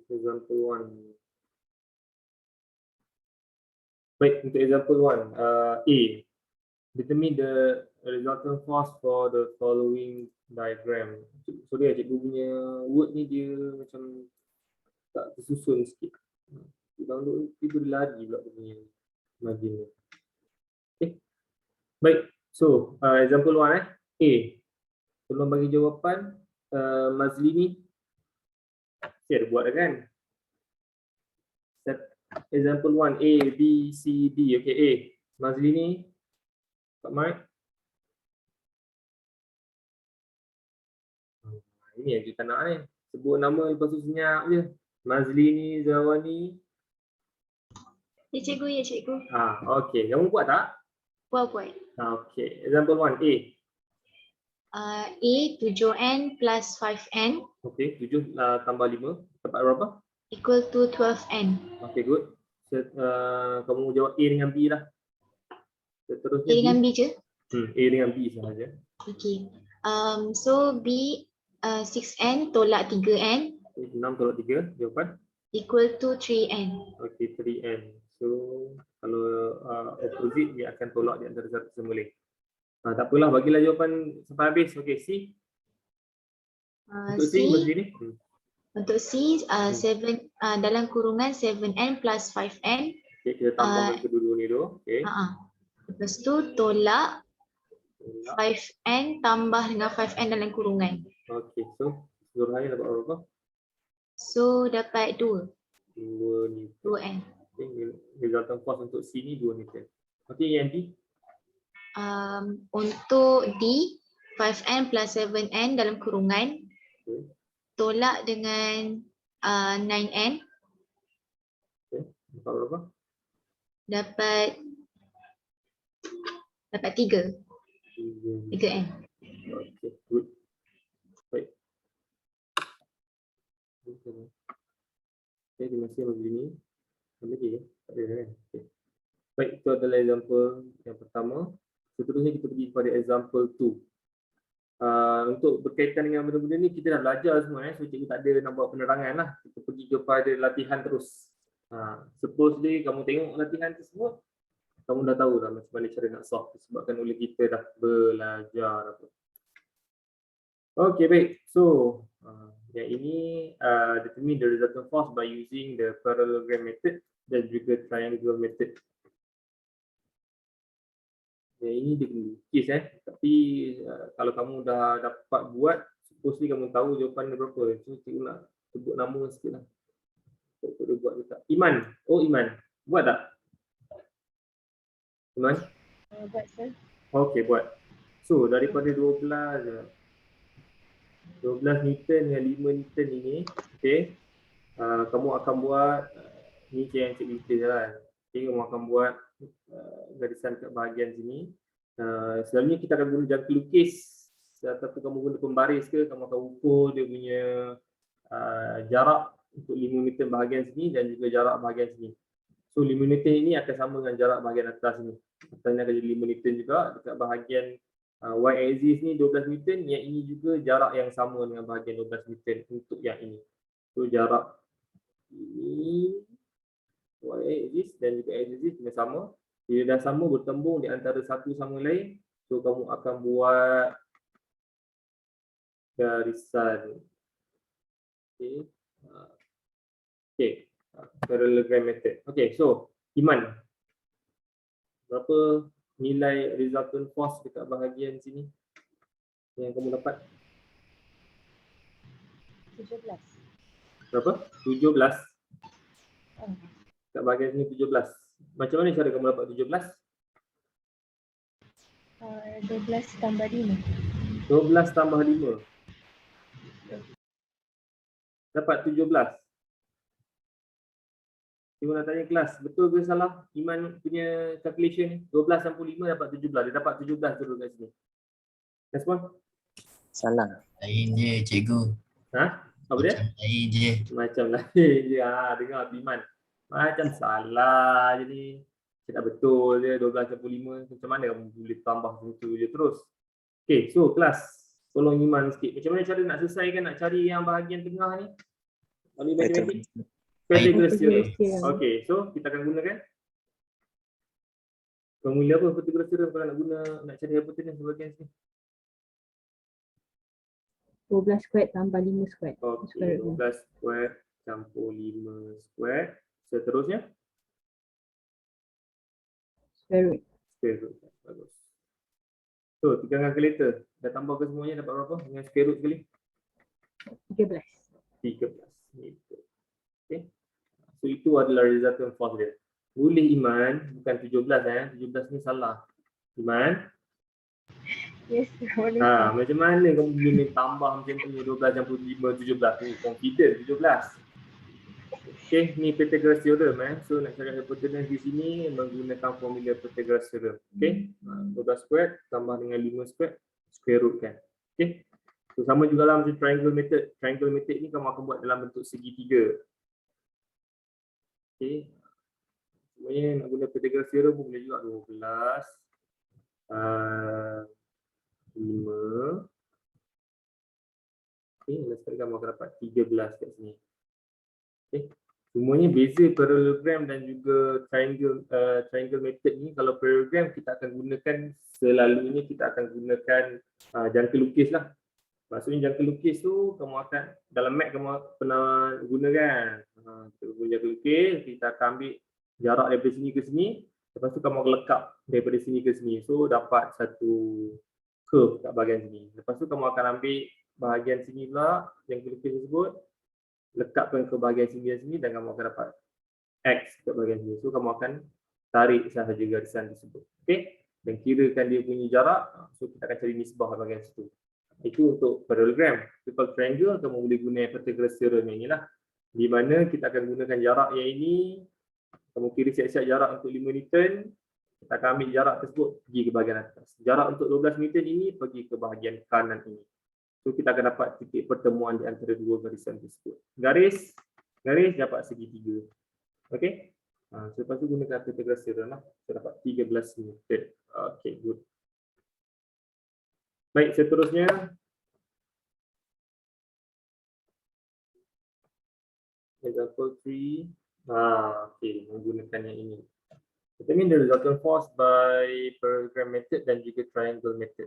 example 1. Baik, untuk example 1, A. Determine the resultant force for the following diagram. Sorry, cikgu punya word ni dia macam tak tersusun sikit. Download tiba dia lari pula dia punya margin ni. Okay. Baik, so example 1 A. Tolong bagi jawapan Mazli ni. Saya ada buat dah kan? Example 1 A, B, C, D. Okay, A. Mazli ni Kak Mike. Ini yang kita nak ni. Sebut nama lepas tu senyap je. Mazli ni, Zawani. Ya cikgu, ya cikgu. Okay. Kamu buat tak? Buat. Okay. Example 1 A. A 7n plus 5n. Okay. 7 tambah 5. Dapat berapa? Equal to 12n. Okay, good. Kamu jawab A dengan B lah. Seterusnya A dengan B je? A dengan B sahaja. Okay. So B 6n tolak 3n. 6 tolak 3, jawapan? Equal to 3n. Okay, 3n. So, kalau opposite, dia akan tolak di antara satu sama lain. Tak apalah, bagilah jawapan sampai habis. Okay, C. Untuk C, macam ni. Untuk C, 7 dalam kurungan 7n plus 5n. Okay, kita tambahkan kedua-dua ni dulu. Okay. Lepas tu tolak 5n tambah dengan 5n dalam kurungan. Okay, so keseluruhannya dapat berapa? So dapat 2. 2n. Okay, resultant force untuk C ni 2 Newton. Okay, yang D? Untuk D, 5n plus 7n dalam kurungan. Okay. Tolak dengan 9n. Okay, dapat berapa? Dapat 3. 3n. Okay, good. Baik. Okay, terima kasih macam ni. Ada lagi ke? Tak ada kan? Okay. Baik, itu adalah example yang pertama. Seterusnya kita pergi kepada example 2. Untuk berkaitan dengan benda-benda ni, kita dah belajar semua. So, cikgu tak ada nak buat penerangan lah. Kita pergi kepada latihan terus. Supposedly kamu tengok latihan tersebut, kamu dah tahu dah macam mana cara nak solve disebabkan oleh kita dah belajar. Okay, baik. So, yang ini determine the resultant force by using the parallelogram method dan juga triangular method. Yang ini dia kena lukis tapi kalau kamu dah dapat buat, supposedly kamu tahu jawapan dia berapa. So, cikgu nak sebut nama sikit lah. Dia buat tak? Iman. Oh, Iman. Buat tak? Iman? Buat, sir. Okay, buat. So, daripada 12 Newton dengan 5 Newton ini, okay, kamu akan buat ni yang cikgu tulis lah. Okay, kamu akan buat garisan kat bahagian sini. Selalunya kita akan guna jangka lukis ataupun kamu guna pembaris ke, kamu akan ukur dia punya jarak untuk 5 Newton bahagian sini dan juga jarak bahagian sini. So 5 Newton ini akan sama dengan jarak bahagian atas ni. Asalnya akan jadi 5 Newton juga dekat bahagian y-axis ni 12 Newton, yang ini juga jarak yang sama dengan bahagian 12 Newton untuk yang ini. So jarak ini y-axis dan juga x-axis kena sama. Bila dah sama bertembung di antara satu sama lain, so kamu akan buat garisan. Okay, parallelogram method. Okay, so Iman, berapa nilai resultant force dekat bahagian sini yang kamu dapat? 17. Berapa? 17. Dekat bahagian sini 17. Macam mana cara kamu dapat 17? 12 tambah 5. 12 tambah 5. Dapat 17. Cikgu nak tanya kelas, betul ke salah Iman punya calculation ni? 12 campur 5 dapat 17. Dia dapat 17 dulu kat sini. Respon? Salah. Lain je cikgu. Apa dia? Macam lain je. Macam lain je. Dengar Iman. Macam salah je ni. Cakap betul je 12 campur 5. Macam mana kamu boleh tambah macam je terus? Okay, so kelas. Tolong Iman sikit. Macam mana cara nak selesaikan, nak cari yang bahagian tengah ni? Only matematik. Pythagoras theorem. Okay, so kita akan gunakan formula apa Pythagoras theorem kalau nak cari hypotenuse sebahagian sini. 12 square tambah 5 square. Okey, 12 square campur 5 square. Seterusnya Square root. square root. Bagus. So, tekankan kalkulator. Dah tambah ke semuanya dapat berapa? Dengan square root sekali? 13. 13 meter. Okay. So itu adalah resultant force dia. Boleh Iman, bukan 17 17 ni salah. Iman, Yes, boleh. macam mana kamu boleh tambah macam tu 12 campur 5 17 ni confident 17. Okay, ni Pythagoras theorem So nak cari hypotenuse di sini menggunakan formula Pythagoras theorem. Okay, 12 square tambah dengan 5 square square root kan. Okay. So, sama juga lah macam triangle method. Triangle method ni kamu akan buat dalam bentuk segitiga. Okay. Semuanya nak guna Pythagoras theorem pun boleh juga 12 5. Okay, last kali kamu akan dapat 13 kat sini. Okay. Semuanya beza parallelogram dan juga triangle method ni. Kalau parallelogram kita akan gunakan selalunya kita akan gunakan jangka lukis lah. Maksudnya jangka lukis tu kamu akan dalam mat kamu pernah guna kan. Kita guna jangka lukis, kita akan ambil jarak daripada sini ke sini, lepas tu kamu akan lekap daripada sini ke sini. So dapat satu curve kat bahagian sini. Lepas tu kamu akan ambil bahagian sini pula jangka lukis tersebut, lekapkan ke bahagian sini dan sini dan kamu akan dapat X kat bahagian sini. So kamu akan tarik sahaja garisan tersebut. Okey? Dan kirakan dia punya jarak. So kita akan cari nisbah kat bahagian situ. Itu untuk parallelogram. Kalau triangle, kamu boleh guna Pythagoras theorem yang inilah. Di mana kita akan gunakan jarak yang ini. Kamu kira siap-siap jarak untuk 5 Newton. Kita akan ambil jarak tersebut pergi ke bahagian atas. Jarak untuk 12 Newton ini pergi ke bahagian kanan ini. So kita akan dapat titik pertemuan di antara dua garisan tersebut. Garis dapat segitiga. Okey. Lepas tu gunakan Pythagoras theorem lah. Kita dapat 13 Newton. Okey, good. Baik, seterusnya example 3. Okey, menggunakan yang ini. Determine the resultant force by parallelogram method dan juga triangle method.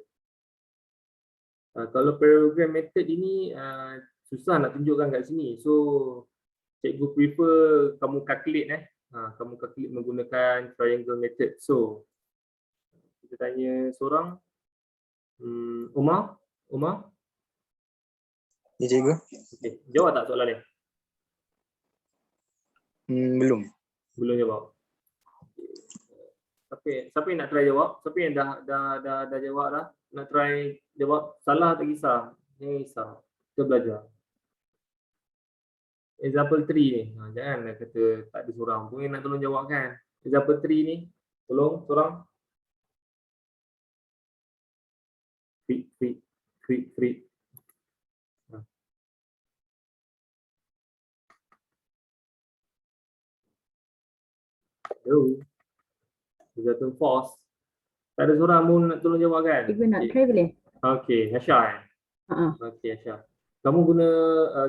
Kalau parallelogram method ini susah nak tunjukkan kat sini. So cikgu prefer kamu calculate kamu calculate menggunakan triangle method. So kita tanya seorang. Umar? Ya, cikgu. Okay. Jawab tak soalan ni? Belum. Belum jawab. Siapa yang nak try jawab? Siapa yang dah jawab dah? Nak try jawab? Salah tak kisah. Jangan kisah. Kita belajar. Example 3 ni. Jangan kata tak ada seorang pun yang nak tolong jawab kan. Example 3 ni. Tolong seorang. Quick. Hello. Resultant force. Tak ada seorang pun nak tolong jawab kan? Cikgu nak try boleh? Okay, Hasha Okay, Hasha. Kamu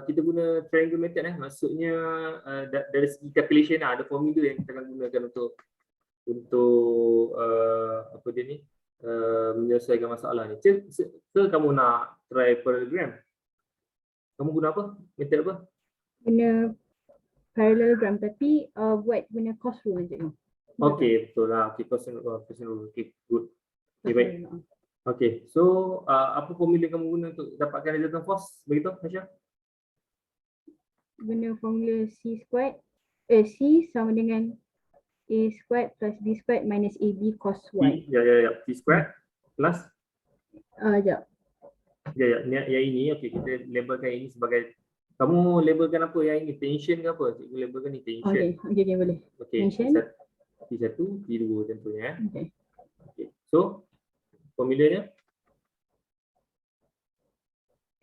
kita guna triangle method maksudnya dari segi calculation ada formula yang kita akan gunakan untuk apa dia ni? Menyelesaikan masalah ni. Ke kamu nak try parallelogram? Kamu guna apa? Method apa? Guna parallelogram tapi buat guna cos rule je. Okey, betul lah. Okey, cos rule. Okey, good. Okay, baik. Okey, so apa formula kamu guna untuk dapatkan resultant force? Begitu, Hasha? Guna formula C sama dengan A squared plus B squared minus AB cos Y. Ya. C squared plus? Sekejap. Ya. Yang ini, okey, kita labelkan ini sebagai, kamu labelkan apa yang ini? Tension ke apa? Cikgu labelkan ni tension. Okey, boleh. Okey, Tension. T1, T2 tentunya. Okey. So, formulanya?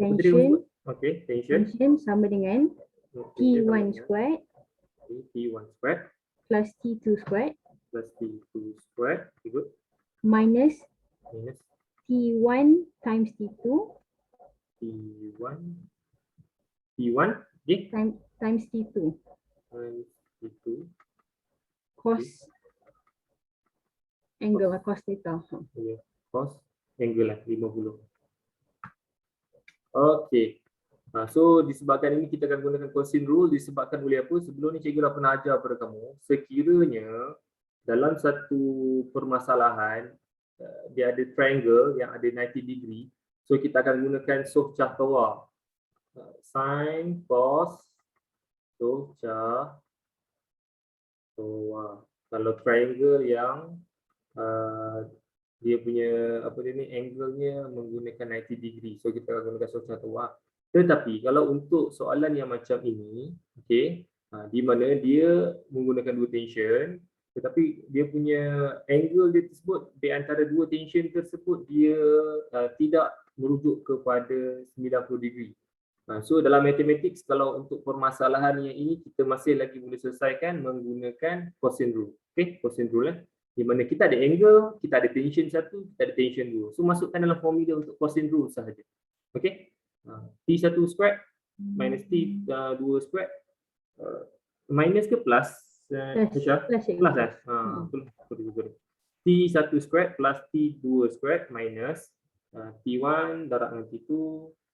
Tension. Okey, tension. Tension sama dengan T1 squared plus T2 squared good. minus T1 times T2 T1 okay. times T2 times T2. cos angle lah, cos theta. Ya, cos angle lah 50. Okey. So disebabkan ini kita akan gunakan cosine rule disebabkan oleh apa? Sebelum ni cikgu dah pernah ajar pada kamu, sekiranya dalam satu permasalahan dia ada triangle yang ada 90 degree, so kita akan gunakan soh cah tawa. Sin, cos, soh cah tawa. Kalau triangle yang dia punya apa dia ni, angle-nya menggunakan 90 degree, so kita akan gunakan soh cah tawa. Tetapi kalau untuk soalan yang macam ini, okey, di mana dia menggunakan dua tension, tetapi dia punya angle dia tersebut di antara dua tension tersebut dia tidak merujuk kepada 90 degree. So dalam mathematics, kalau untuk permasalahan yang ini kita masih lagi boleh selesaikan menggunakan cosine rule. Okey, cosine rule di mana kita ada angle, kita ada tension satu, kita ada tension dua. So masukkan dalam formula untuk cosine rule sahaja. Okey. T1 squared minus T2 squared minus ke plus? Plus Plus kan? Betul. T1 squared plus T2 squared minus T1 darab dengan T2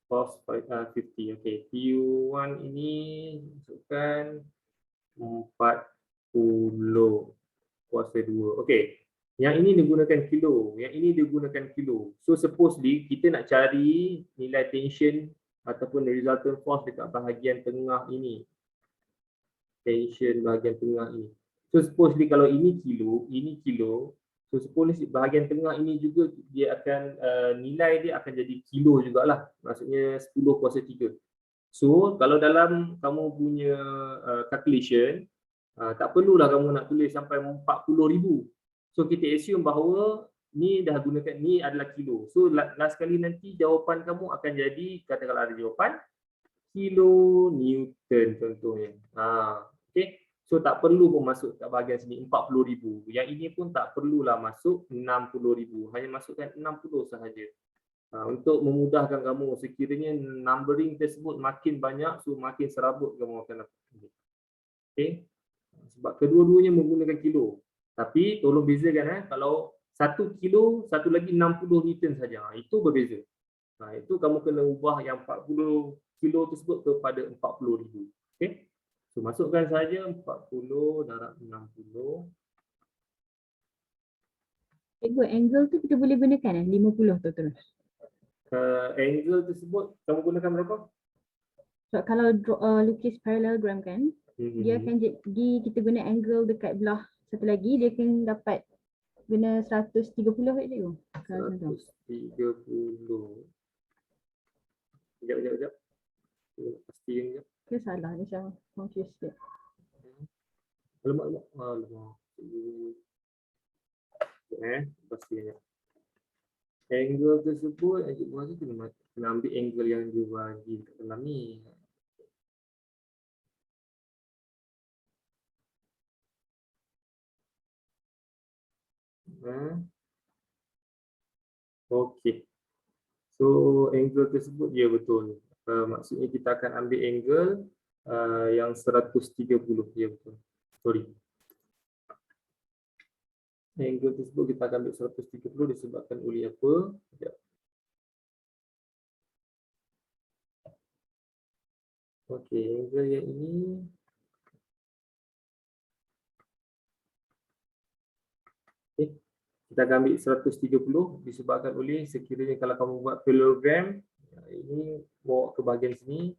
cos 50. Okey, T1 ini masukkan 40 kuasa 2. Okey. Yang ini digunakan kilo, yang ini digunakan kilo. So supposedly kita nak cari nilai tension ataupun resultant force dekat bahagian tengah ini. Tension bahagian tengah ini. So supposedly kalau ini kilo, so supposedly bahagian tengah ini juga dia akan nilai dia akan jadi kilo jugalah. Maksudnya 10 kuasa 3. So kalau dalam kamu punya calculation, tak perlulah kamu nak tulis sampai 40,000. So kita assume bahawa ni dah gunakan, ni adalah kilo. So last kali nanti jawapan kamu akan jadi, katakanlah ada jawapan kilo Newton contohnya. Okay. So tak perlu pun masuk kat bahagian sini 40,000. Yang ini pun tak perlulah masuk 60,000. Hanya masukkan 60 sahaja. Untuk memudahkan kamu, sekiranya numbering tersebut makin banyak, so makin serabut kamu akan dapat. Okay. Sebab kedua-duanya menggunakan kilo. Tapi tolong bezakan, kalau 1 kilo, satu lagi 60 Newton saja. Itu berbeza. Itu kamu kena ubah yang 40 kilo tersebut kepada 40,000. Okey. So masukkan saja 40 darab 60. Cikgu, angle tu kita boleh gunakan 50 tu terus. Angle tersebut kamu gunakan berapa? So kalau lukis parallelogram kan, dia akan jadi kita guna angle dekat belah satu lagi, dia akan dapat guna 130 kat cikgu. 130. Sekejap. Pastiin sekejap. Ke salah, dia macam confused sikit. Alamak. Pastiin sekejap. Angle tersebut, cikgu rasa kena ambil angle yang dia bagi kat dalam ni. Okey. So angle tersebut dia betul. Maksudnya kita akan ambil angle yang 130, ya betul. Sorry. Angle tersebut kita akan ambil 130 disebabkan oleh apa? Sekejap. Okey, angle yang ini kita akan ambil 130 disebabkan oleh sekiranya kalau kamu buat parallelogram, ini bawa ke bahagian sini.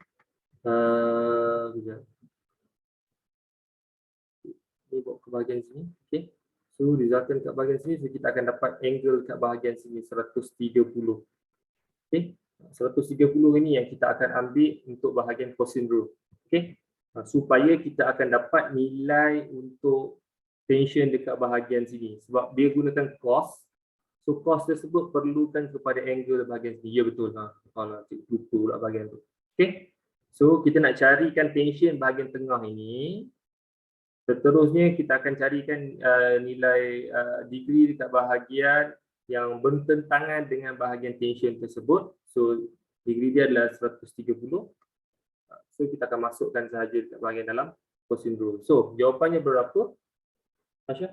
Ini bawa ke bahagian sini. Okey. So resultant kat bahagian sini, so kita akan dapat angle kat bahagian sini 130. Okey. 130 ini yang kita akan ambil untuk bahagian cosine rule. Okey. Supaya kita akan dapat nilai untuk tension dekat bahagian sini. Sebab dia gunakan cos. So cos tersebut perlukan kepada angle bahagian sini. Ya betul. Kalau lupa pula bahagian tu. Okey. So kita nak carikan tension bahagian tengah ini. Seterusnya kita akan carikan nilai degree dekat bahagian yang bertentangan dengan bahagian tension tersebut. So degree dia adalah 130. So kita akan masukkan sahaja dekat bahagian dalam Poisson rule. So jawapannya berapa, Asya?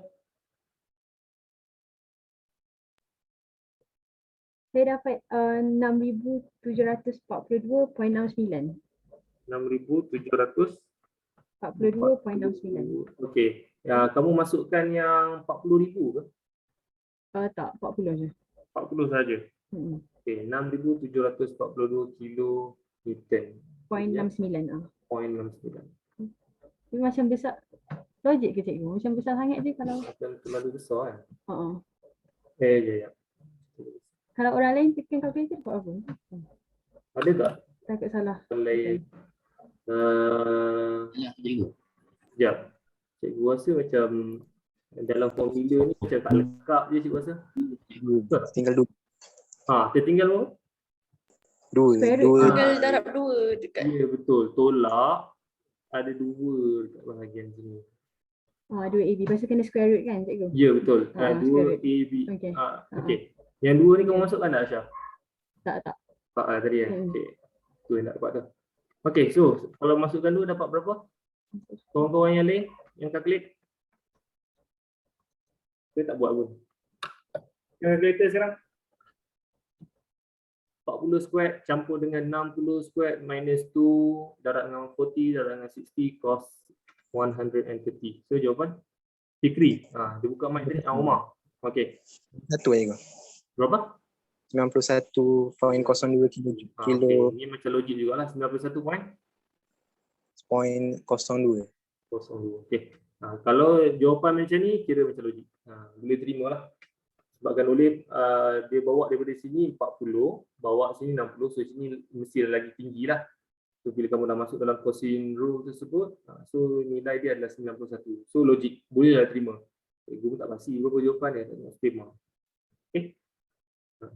Saya dapat 6,742.69. 6,700. 42.69. Okey. Ya, kamu masukkan yang 40,000 ke? Tak, 40 je. 40 saja. Okey, 6,742 kilo Newton. 0.69. 0.69. Dia macam besar. Logik ke cikgu? Macam besar sangat je kalau Macam terlalu besar kan? Ya. kalau orang lain tekan kalkulator buat apa? Ada tak? Takut salah. Lain. Ya, cikgu. Sekejap. Cikgu rasa macam dalam formula ni macam tak lengkap je cikgu rasa. Cikgu, tinggal dua. Tertinggal apa? Dua. Tinggal darab 2 dekat. Ya betul. Tolak ada 2 dekat bahagian sini. 2 AB. Lepas tu kena square root kan cikgu? Ya betul. square 2 root. AB. Okey. Okey. Yang 2 ni kamu masukkan tak, Aisyah? Tak. Tak lah tadi kan? Okey. Tu yang nak dapat tu. Okey, so kalau masukkan 2 dapat berapa? Kawan-kawan yang lain yang calculate? Saya tak buat pun. Calculator sekarang. 40 squared campur dengan 60 squared minus 2 darab dengan 40 darab dengan 60 cos 130. So jawapan Fikri. Dia buka mic tadi. Umar. Okey. Satu cikgu. Berapa? 91.02 kilo. Okay. Ini macam logik jugalah. 91.02. 0.02. Okey. Kalau jawapan macam ni kira macam logik. Boleh terima lah. Sebabkan oleh dia bawa daripada sini 40, bawa sini 60, so sini mesti lagi tinggi lah. So bila kamu dah masuk dalam Poisson rule tersebut, so nilai dia adalah 91. So logik, bolehlah terima. Cikgu pun tak pasti berapa jawapan dia, tak nak terima. Okay.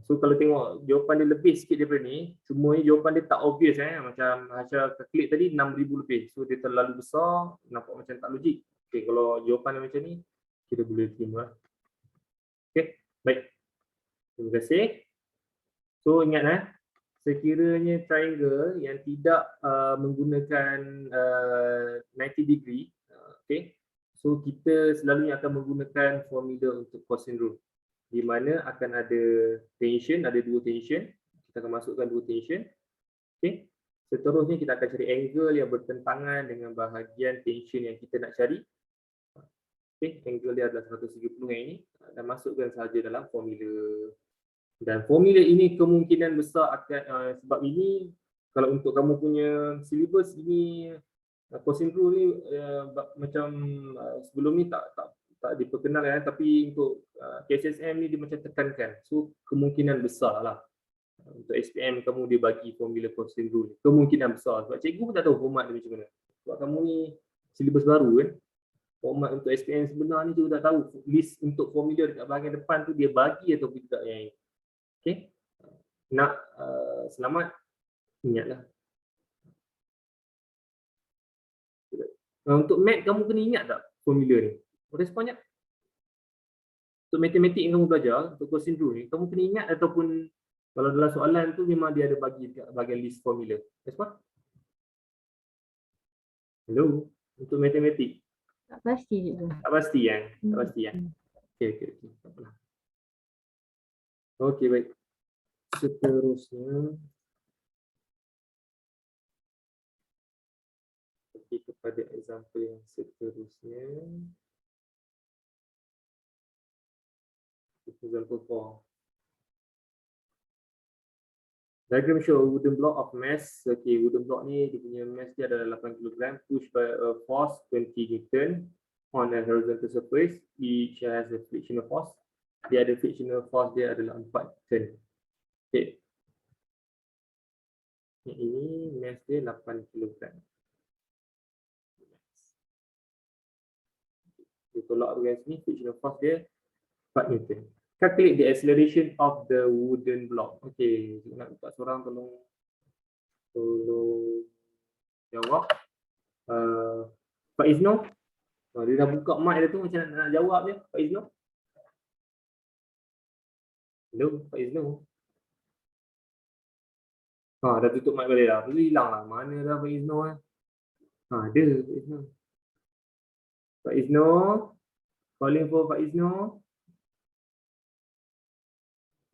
So kalau tengok jawapan dia lebih sikit daripada ni, cuma jawapan dia tak obvious macam Hasya calculate tadi 6,000 lebih. So dia terlalu besar, nampak macam tak logik. Okay, kalau jawapan dia macam ni, kita boleh terima. Okay, baik. Terima kasih. So ingat sekiranya triangle yang tidak menggunakan 90 degree, okay, so kita selalunya akan menggunakan formula untuk Poisson rule, di mana akan ada tension, ada 2 tension. Kita akan masukkan 2 tension. Okay. Seterusnya kita akan cari angle yang bertentangan dengan bahagian tension yang kita nak cari. Okay. Angle dia adalah 130 yang ini, dan masukkan sahaja dalam formula. Dan formula ini kemungkinan besar akan sebab ini kalau untuk kamu punya syllabus ini Poisson rule ni macam sebelum ni tak diperkenalkan, tapi untuk KSSM ni dia macam tekankan. So kemungkinan besar lah untuk SPM kamu dia bagi formula Poisson rule. Kemungkinan besar sebab cikgu pun tak tahu format dia macam mana. Sebab kamu ni syllabus baru kan. Format untuk SPM sebenar ni cikgu tak tahu. List untuk formula dekat bahagian depan tu dia bagi atau tidak yang ini. Okay. Nak selamat, ingatlah. Untuk math kamu kena ingat tak formula ni? Responnya untuk matematik yang kamu belajar, untuk Poisson rule ni, kamu kena ingat ataupun kalau dalam soalan tu memang dia ada bagi bahagian list formula. Respon? Hello, untuk matematik. Tak pasti je. Tak pasti kan? Tak pasti kan? Okey. Tak apalah. Okey, baik. Seterusnya kepada example yang seterusnya. Example 4. Diagram show a wooden block of mass. Okay, wooden block ni dia punya mass dia adalah 8 kg, pushed by a force 20 Newton on a horizontal surface. Each has a frictional force. Dia ada frictional force dia adalah 4 Newton. Okay. Yang ini mass dia 8 kg. Dia tolak dengan sini, frictional force dia 4 Newton. Calculate the acceleration of the wooden block. Okay, nak buka seorang tolong jawab. Pak Izno, dia dah buka mic dia tu macam nak jawab dia. Pak Izno. Hello, Pak Izno. Dah tutup mic balik dah. Lepas tu hilang lah. Mana dah Pak Izno eh? Ada Pak Izno. Pak Izno. Calling for Pak Izno.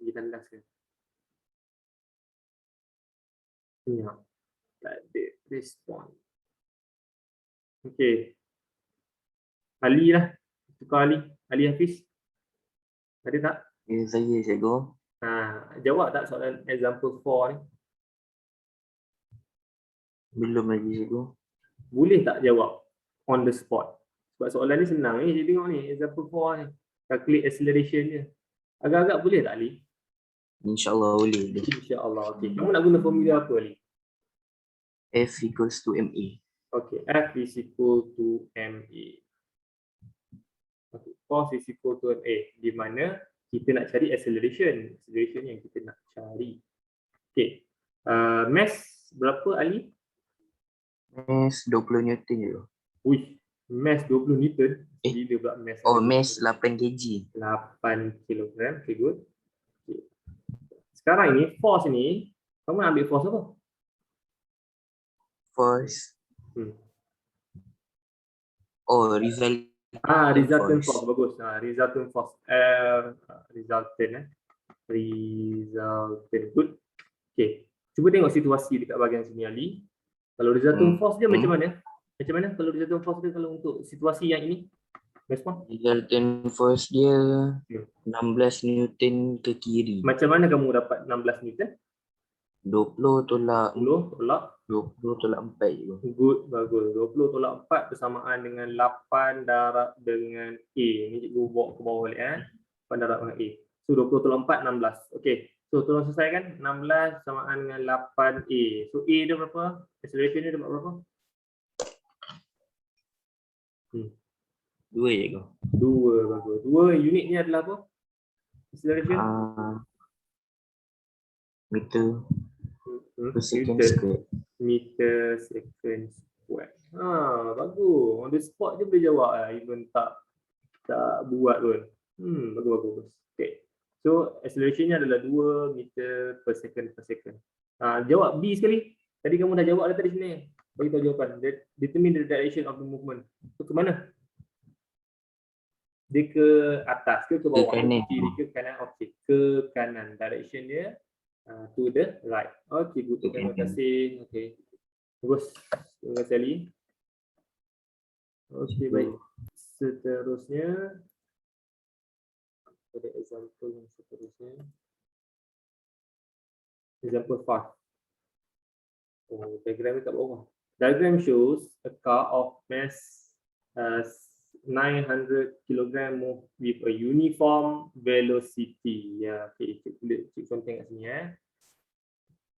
Pergi tandas ke? Senyap. Tak ada respon. Okey. Ali lah. Tukar Ali. Ali Hafiz. Ada tak? Ya, saya cikgu. Jawab tak soalan example 4 ni? Belum lagi cikgu. Boleh tak jawab on the spot? Sebab soalan ni senang ni. Jadi tengok ni, example 4 ni. Calculate acceleration dia. Agak-agak boleh tak Ali? InsyaAllah boleh. InsyaAllah. Okey. Kamu nak guna formula apa Ali? F equals to MA. Okey. F is equal to MA. Okay. Force is equal to MA. Di mana kita nak cari acceleration. Acceleration yang kita nak cari. Okey. Mass berapa Ali? Mass 20 Newton je. Wih. Mass 20 Newton. Eh. Gila pula mass. Oh, mass 8 kg. 8 kilogram. Okay, good. Okay. Sekarang ini, force ni, kamu nak ambil force apa? Force. Oh, resultant. Resultant force. Bagus. Resultant force. Resultant. Resultant. Good. Okay. Cuba tengok situasi dekat bahagian sini, Ali. Kalau resultant force dia macam mana? Macam mana kalau resultant force dia kalau untuk situasi yang ini? Respon? Resultant force dia 16 Newton ke kiri. Macam mana kamu dapat 16 Newton? 20 tolak 10 tolak 20 tolak 4 je. good, bagus. 20 tolak 4 bersamaan dengan 8 darab dengan A. Ni cikgu bawa ke bawah balik 8 darab dengan A. So 20 tolak 4 16. Okey. So tolong selesaikan 16 bersamaan dengan 8A. So A dia berapa? Acceleration dia dapat berapa? 2 je kau. 2, bagus. 2 unit ni adalah apa? Acceleration? Meter per second Meter. square. Meter second square. Bagus. On the spot je boleh jawab lah. Even tak buat pun. Bagus. Okay. So acceleration nya adalah 2 meter per second. Jawab B sekali. Tadi kamu dah jawab dah tadi sini. Bagi tahu jawapan. Determine the direction of the movement. So, ke mana? Dia ke atas ke bawah? Ke kanan. Kiri ke kanan? Okey. Ke kanan. Direction dia to the right. Okey, good. Terima kasih. Okey. Bagus. Terima kasih Ali. Okey, baik. Seterusnya ada example yang seterusnya. Example 5. Diagram kat bawah. Diagram shows a car of mass 900 kg move with a uniform velocity. Ya, okey, cik contoh kat sini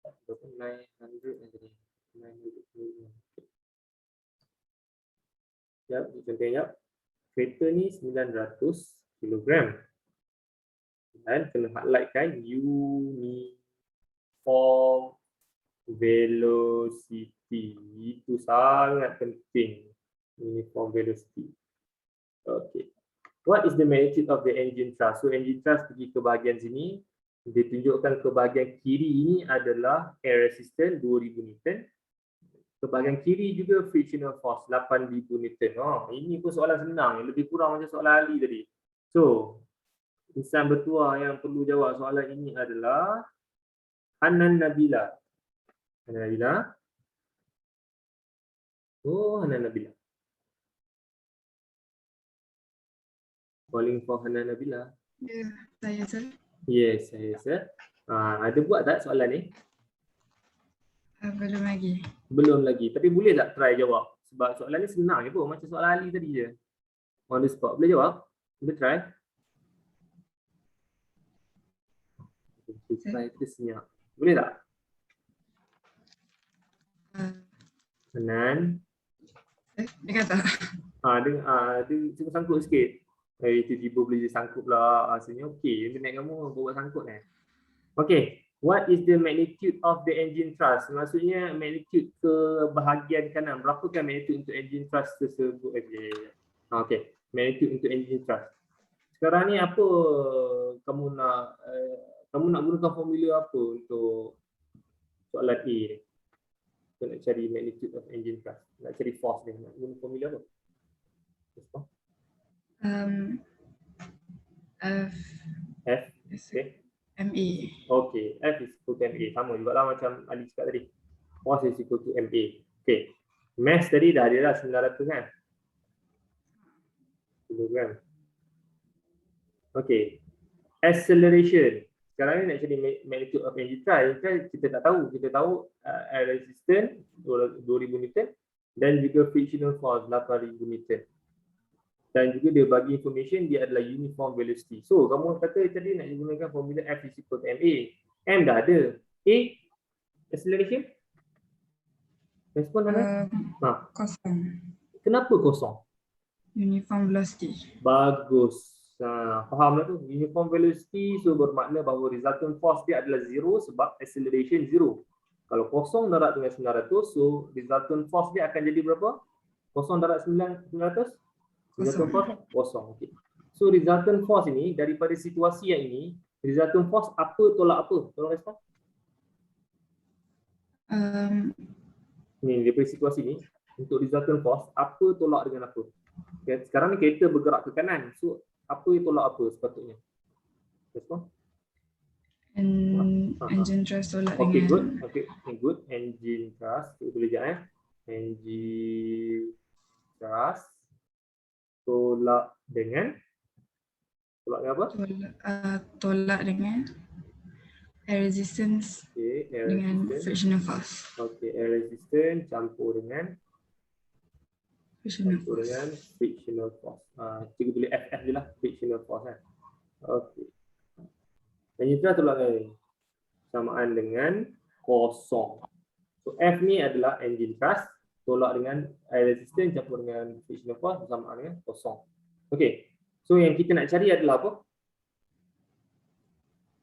900 tadi. 900 kg. Ya, cik contoh ya. Kereta ni 900 kg. Dan kena highlightkan uniform velocity. Itu sangat penting. Uniform velocity. Okay. What is the magnitude of the engine thrust? So engine thrust pergi ke bahagian sini. Dia tunjukkan ke bahagian kiri ini adalah air resistance 2000 Newton. Ke bahagian kiri juga frictional force 8000 Newton. Ini pun soalan senang. Lebih kurang macam soalan Ali tadi. So, insan bertuah yang perlu jawab soalan ini adalah Hanan Nabila. Hanan Nabila. Hanan Nabila. Calling for Hanan Nabila. Ya, saya sir. Yes, saya. Ada buat tak soalan ni? Belum lagi. Belum lagi. Tapi boleh tak try jawab? Sebab soalan ni senang je pun. Macam soalan Ali tadi je. On the spot. Boleh jawab? Boleh try? Try kita senyap. Boleh tak? Hanan. Dia kata. Dia cuba sangkut sikit. Tiba-tiba boleh dia sangkut pula. Asalnya okey. Internet kamu buat sangkut ni. Okey. What is the magnitude of the engine thrust? Maksudnya magnitude ke bahagian kanan. Berapakah magnitude untuk engine thrust tersebut? Okey. Magnitude untuk engine thrust. Sekarang ni apa kamu nak gunakan formula apa untuk soalan A ni. So, nak cari magnitude of engine thrust. Nak cari force ni. Nak guna formula apa? F F. is Okay. MA. Okay. F is equal to MA. Sama juga lah macam Ali cakap tadi. Force is equal to MA. Okay. Mass tadi dah ada lah 900 kan? Kilogram. Okay. Acceleration. Sekarang ni nak cari magnitude of engine thrust. Kita tak tahu. Kita tahu air resistance 2000 Newton dan juga frictional force 8000 Newton. Dan juga dia bagi information dia adalah uniform velocity. So, kamu kata tadi nak gunakan formula F is equal to MA. M dah ada. A, acceleration? Respon mana? Kosong. Kenapa kosong? Uniform velocity. Bagus. Faham lah tu. Uniform velocity so bermakna bahawa resultant force dia adalah zero sebab acceleration zero. Kalau kosong darab dengan 900, so resultant force dia akan jadi berapa? Kosong darab 900? Resultant force kosong. Okay. So resultant force ini daripada situasi yang ini, resultant force apa tolak apa? Tolong respon. Ni daripada situasi ni, untuk resultant force apa tolak dengan apa? Okay. Sekarang ni kereta bergerak ke kanan. So apa yang tolak apa sepatutnya? Respon. Engine thrust tolak Okay, dengan good. Okay, good. Engine thrust. Kita tulis sekejap Engine thrust tolak dengan apa? Tolak dengan air resistance Okay, air dengan resistance. frictional force. Okay, air resistance campur dengan Frictional force. frictional force. Kita tulis FF je lah, frictional force kan. Okay. Engine thrust tolak dengan ni. Samaan dengan kosong. So F ni adalah engine thrust tolak dengan air resistance campur dengan frictional force bersamaan dengan kosong. Okey. So yang kita nak cari adalah apa?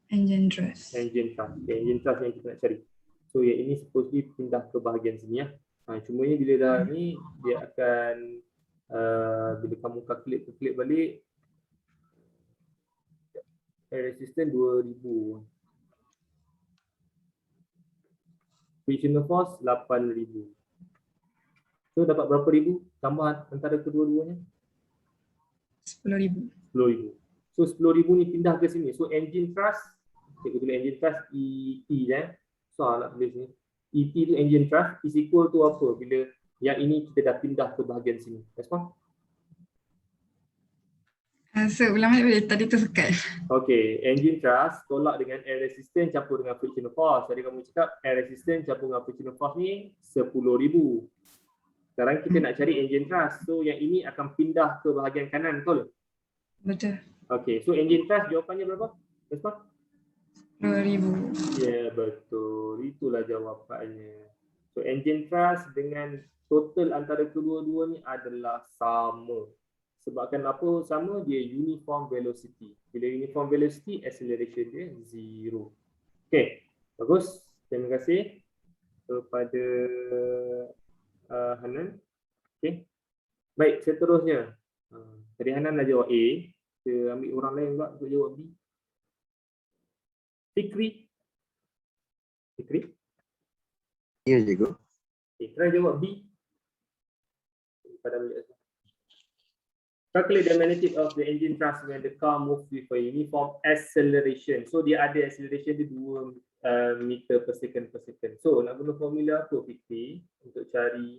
Engine thrust. Engine thrust. Okay, engine thrust yang kita nak cari. So yang ini supposedly pindah ke bahagian sini ya. Cuma ni bila dah ni dia akan bila kamu calculate balik air resistance 2000. Frictional force 8000. So dapat berapa ribu? Tambah antara kedua-duanya? 10,000. 10,000. So 10,000 ni pindah ke sini. So engine thrust, kita tulis engine thrust ET je. So nak tulis ni. ET tu engine thrust is equal to apa? Bila yang ini kita dah pindah ke bahagian sini. Respon? So ulang balik boleh, tadi tu sekat. Okay, engine thrust tolak dengan air resistance campur dengan frictional force. Tadi kamu cakap air resistance campur dengan frictional force ni 10,000. Sekarang kita nak cari engine thrust. So yang ini akan pindah ke bahagian kanan, betul? Betul. Okay, so engine thrust jawapannya berapa? Respon? 10,000. Ya, betul. Itulah jawapannya. So engine thrust dengan total antara kedua-dua ni adalah sama. Sebabkan apa sama? Dia uniform velocity. Bila uniform velocity, acceleration dia zero. Okay, bagus. Terima kasih kepada Hanan. Okay. Baik, seterusnya. Tadi Hanan dah jawab A. Kita ambil orang lain juga untuk jawab B. Fikri. Ya, cikgu. Okay, try jawab B. Pada ambil calculate the magnitude of the engine thrust when the car moves with a uniform acceleration. So dia ada acceleration dia 2 meter per second. So nak guna formula apa Fikri untuk cari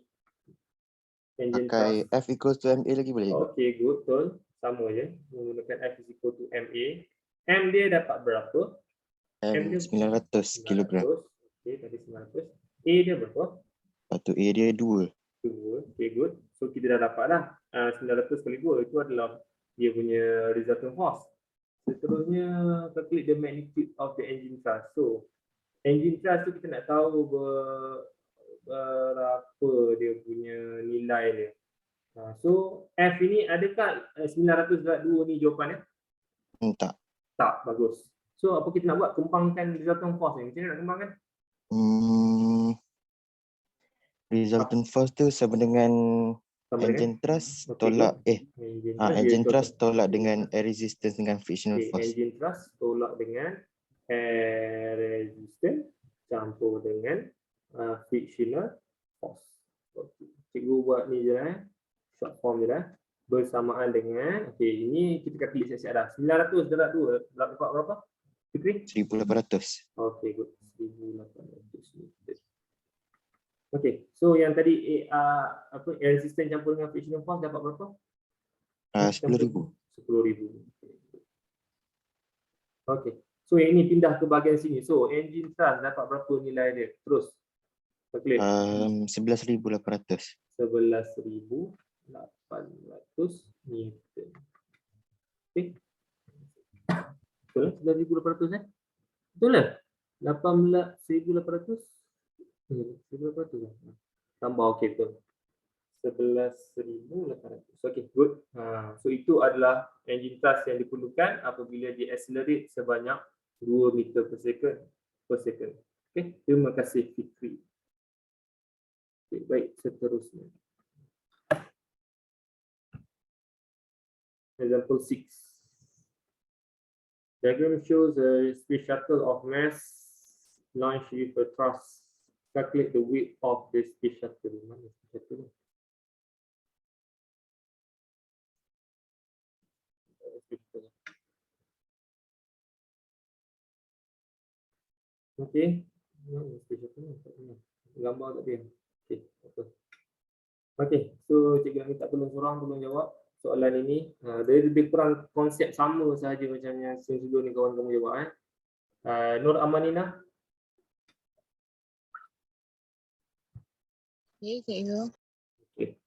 engine Pakai thrust? F equals to MA lagi boleh? Okay, good, betul. Sama je. Menggunakan F is equal to MA. M dia dapat berapa? M 900 kilogram. Okay, tadi 900. A dia berapa? Lepas tu A dia 2. 2. Okay, good. So kita dah dapat dah 900 kali 2. Itu adalah dia punya resultant force. Seterusnya, calculate the magnitude of the engine thrust. So, engine thrust tu kita nak tahu berapa dia punya nilai dia. So, F ini adakah 900/2 ni jawapannya? Tak. Tak, bagus. So, apa kita nak buat? Kembangkan resultant force ni. Macam mana nak kembangkan? Resultant force tu sama dengan Sama engine thrust Okay, tolak engine dia thrust tolak dengan air resistance dengan frictional Okay, force. engine thrust tolak dengan air resistance campur dengan frictional force. Okay. Cikgu buat ni je short form je bersamaan dengan, okey, ini kita kalkulasi siap-siap dah. 900 darab 2 dapat berapa? Fikri? 1800. Okey, good. 1800 Newton. Okey, so yang tadi air resistance campur dengan frictional force dapat berapa? 10,000. 10,000. Okey. So yang ini pindah ke bahagian sini. So engine thrust dapat berapa nilai dia? Terus. Calculate. 11,800. 11,800 Newton. Okey. Betul lah 11,800 Betul lah. 18,800. 1,800 lah. Tambah okey betul. 11,800. Okey, good. So itu adalah engine thrust yang diperlukan apabila dia accelerate sebanyak 2 meter per second. Okey, terima kasih Fikri. Okay, baik, seterusnya. Example 6. Diagram shows a space shuttle of mass launched with a thrust. Calculate the weight of the space shuttle. Mana space shuttle? Okey. Gambar tak ada. Okey, betul. Okey, so cikgu nak minta tolong korang tolong jawab soalan ini. Dia lebih kurang konsep sama sahaja macam yang sebelum ni kawan kamu jawab. Nur Amanina. Ya, cikgu. Okey.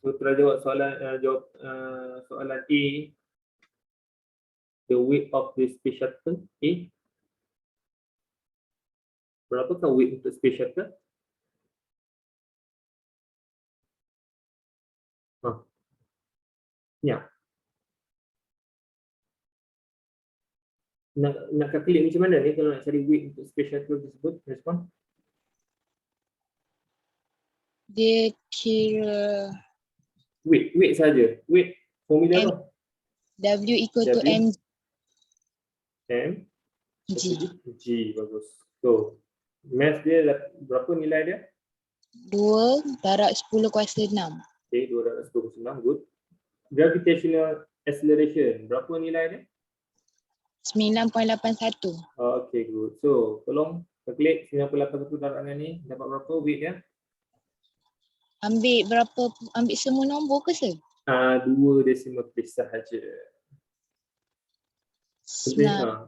So try jawab soalan soalan A. The weight of the space shuttle. A. Berapakah weight untuk space shuttle? Ya. Nak calculate macam mana ni kalau nak cari weight untuk space shuttle tersebut? Respon? Dia kira Weight saja. Weight formula apa? W equal to W. mg. G, bagus. So, mass dia berapa nilai dia? 2 darab 10 kuasa 6. Okay, 226, good. Gravitational acceleration, berapa nilai dia? 9.81. Okay, good. So, tolong calculate 981 darab dengan ni, dapat berapa weight dia? Ambil semua nombor ke sir? 2 decimal place sahaja. Okay, 19.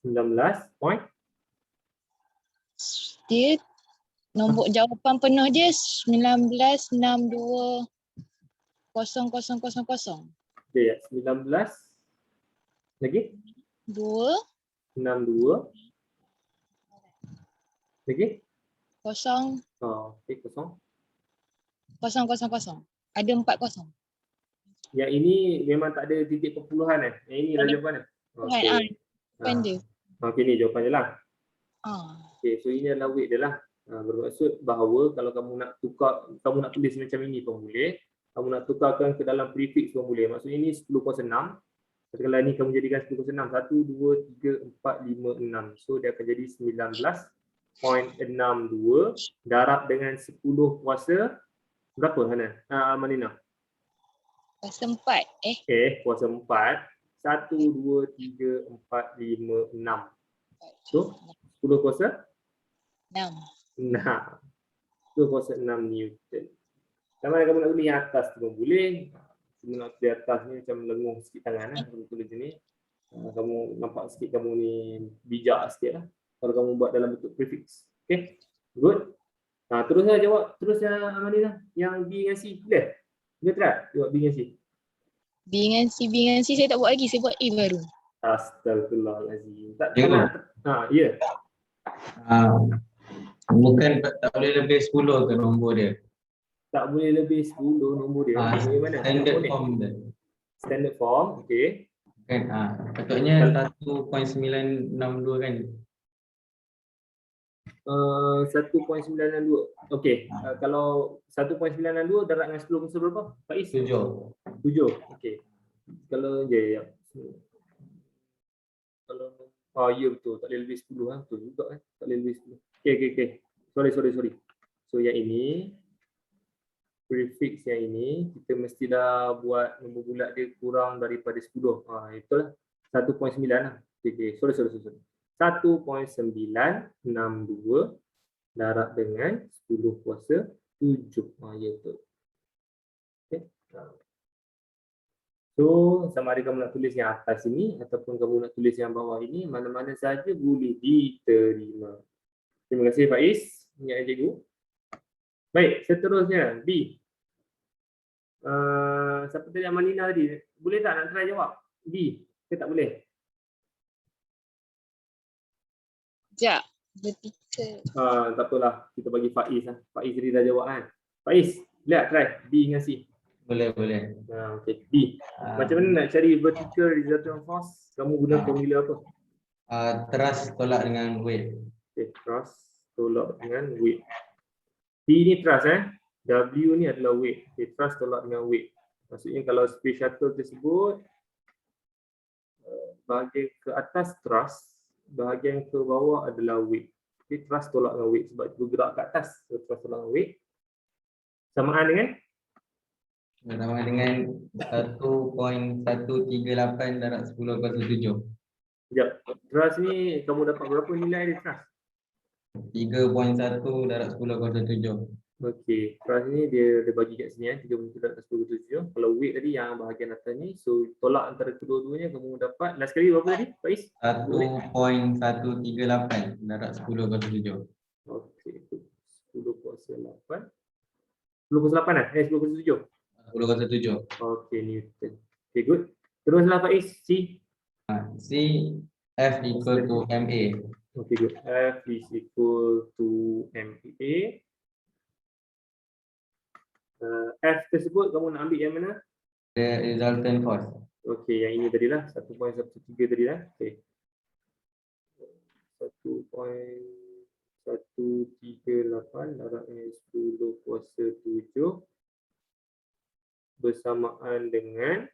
19 point. Dia nombor jawapan penuh dia 1962 0000. Okay, 19 lagi 2 62 lagi 0 okay, kosong. 000. Ada 4 kosong. Yang ini memang tak ada titik perpuluhan Yang ini lah jawapan Kan dia. Okay, ni jawapan dia lah. Ah. Okay, so ini adalah weight dia lah. Bermaksud bahawa kalau kamu nak tukar, kamu nak tulis macam ini pun boleh. Kamu nak tukarkan ke dalam prefix pun boleh. Maksudnya ini 10/6. Kalau ini kamu jadikan 10/6. 1, 2, 3, 4, 5, 6. So dia akan jadi 19.62 darab dengan 10 kuasa berapa Hana? Manina? Kuasa 4. Okay, kuasa 4. 1, 2, 3, 4, 5, 6. So 10 kuasa 6. 10 kuasa 6 Newton. Sama ada kamu nak tulis yang atas tu pun boleh. Cuma nak tulis atas ni macam lenguh sikit tangan lah. Kamu tulis ni. Kamu nampak sikit kamu ni bijak sikit lah. Kalau kamu buat dalam bentuk prefix. Okay, good. Teruslah jawab. Teruslah Amanina. Yang B dengan C. Boleh? Boleh try? Jawab B dengan C. B dengan C saya tak buat lagi. Saya buat A baru. Astagfirullahaladzim. Tak Cikgu. ya. Bukan tak boleh lebih 10 ke nombor dia. Tak boleh lebih 10 nombor dia. Bagaimana? Standard form dia. Standard form, okey. Kan, patutnya 1.962 kan. 1.962. Okey. Kalau 1.962 darab dengan 10 kuasa berapa? Faiz? 7. 7. Okey. Kalau kalau Ya betul, tak boleh lebih 10 kan. Betul juga kan. Tak boleh lebih 10. Okey. Sorry. So yang ini prefix yang ini kita mesti dah buat nombor bulat dia kurang daripada 10. Itulah 1.9 lah. Okey. Sorry. 1.962 darab dengan 10 kuasa 7. Ya betul. Okey. So, sama ada kamu nak tulis yang atas ini ataupun kamu nak tulis yang bawah ini, mana-mana saja boleh diterima. Terima kasih Faiz, ingat cikgu. Baik, seterusnya B. Siapa tadi Amalina tadi? Boleh tak nak try jawab? B, ke tak boleh? Sekejap. Vertical. Tak apalah, kita bagi Faiz lah. Faiz tadi dah jawab kan? Faiz, lihat try B dengan C. Boleh. Okey, B. Macam mana nak cari vertical resultant force? Kamu guna formula apa? Thrust tolak dengan weight. Okay, thrust tolak dengan weight. T ni thrust W ni adalah weight. Okay, thrust tolak dengan weight. Maksudnya kalau space shuttle tersebut bahagian ke atas thrust, bahagian ke bawah adalah weight. Okay, thrust tolak dengan weight sebab dia bergerak ke atas. So, thrust tolak dengan weight. Samaan dengan? Sama dengan 1.138 darab 10 kuasa 7. Sekejap. Thrust ni kamu dapat berapa nilai dia thrust? 3.1 darab 10 kuasa 7. Okey, thrust ni dia bagi kat sini 3.1 darab 10 kuasa 7. Kalau weight tadi yang bahagian atas ni, so tolak antara kedua-duanya kamu dapat last kali berapa tadi, Faiz? 1.138 darab 10 kuasa 7. Okey, 10 kuasa 8. 10 kuasa 8 lah? 10 kuasa 7? 10 kuasa 7. Okey, Newton. Okey, good. Teruslah Faiz, C. C, F equal to MA. Okey, good. F is equal to MA. F tersebut kamu nak ambil yang mana? The resultant force. Okey, yang ini tadilah 1.13 tadi lah. Okey. 1.138 darab 10 kuasa 7 bersamaan dengan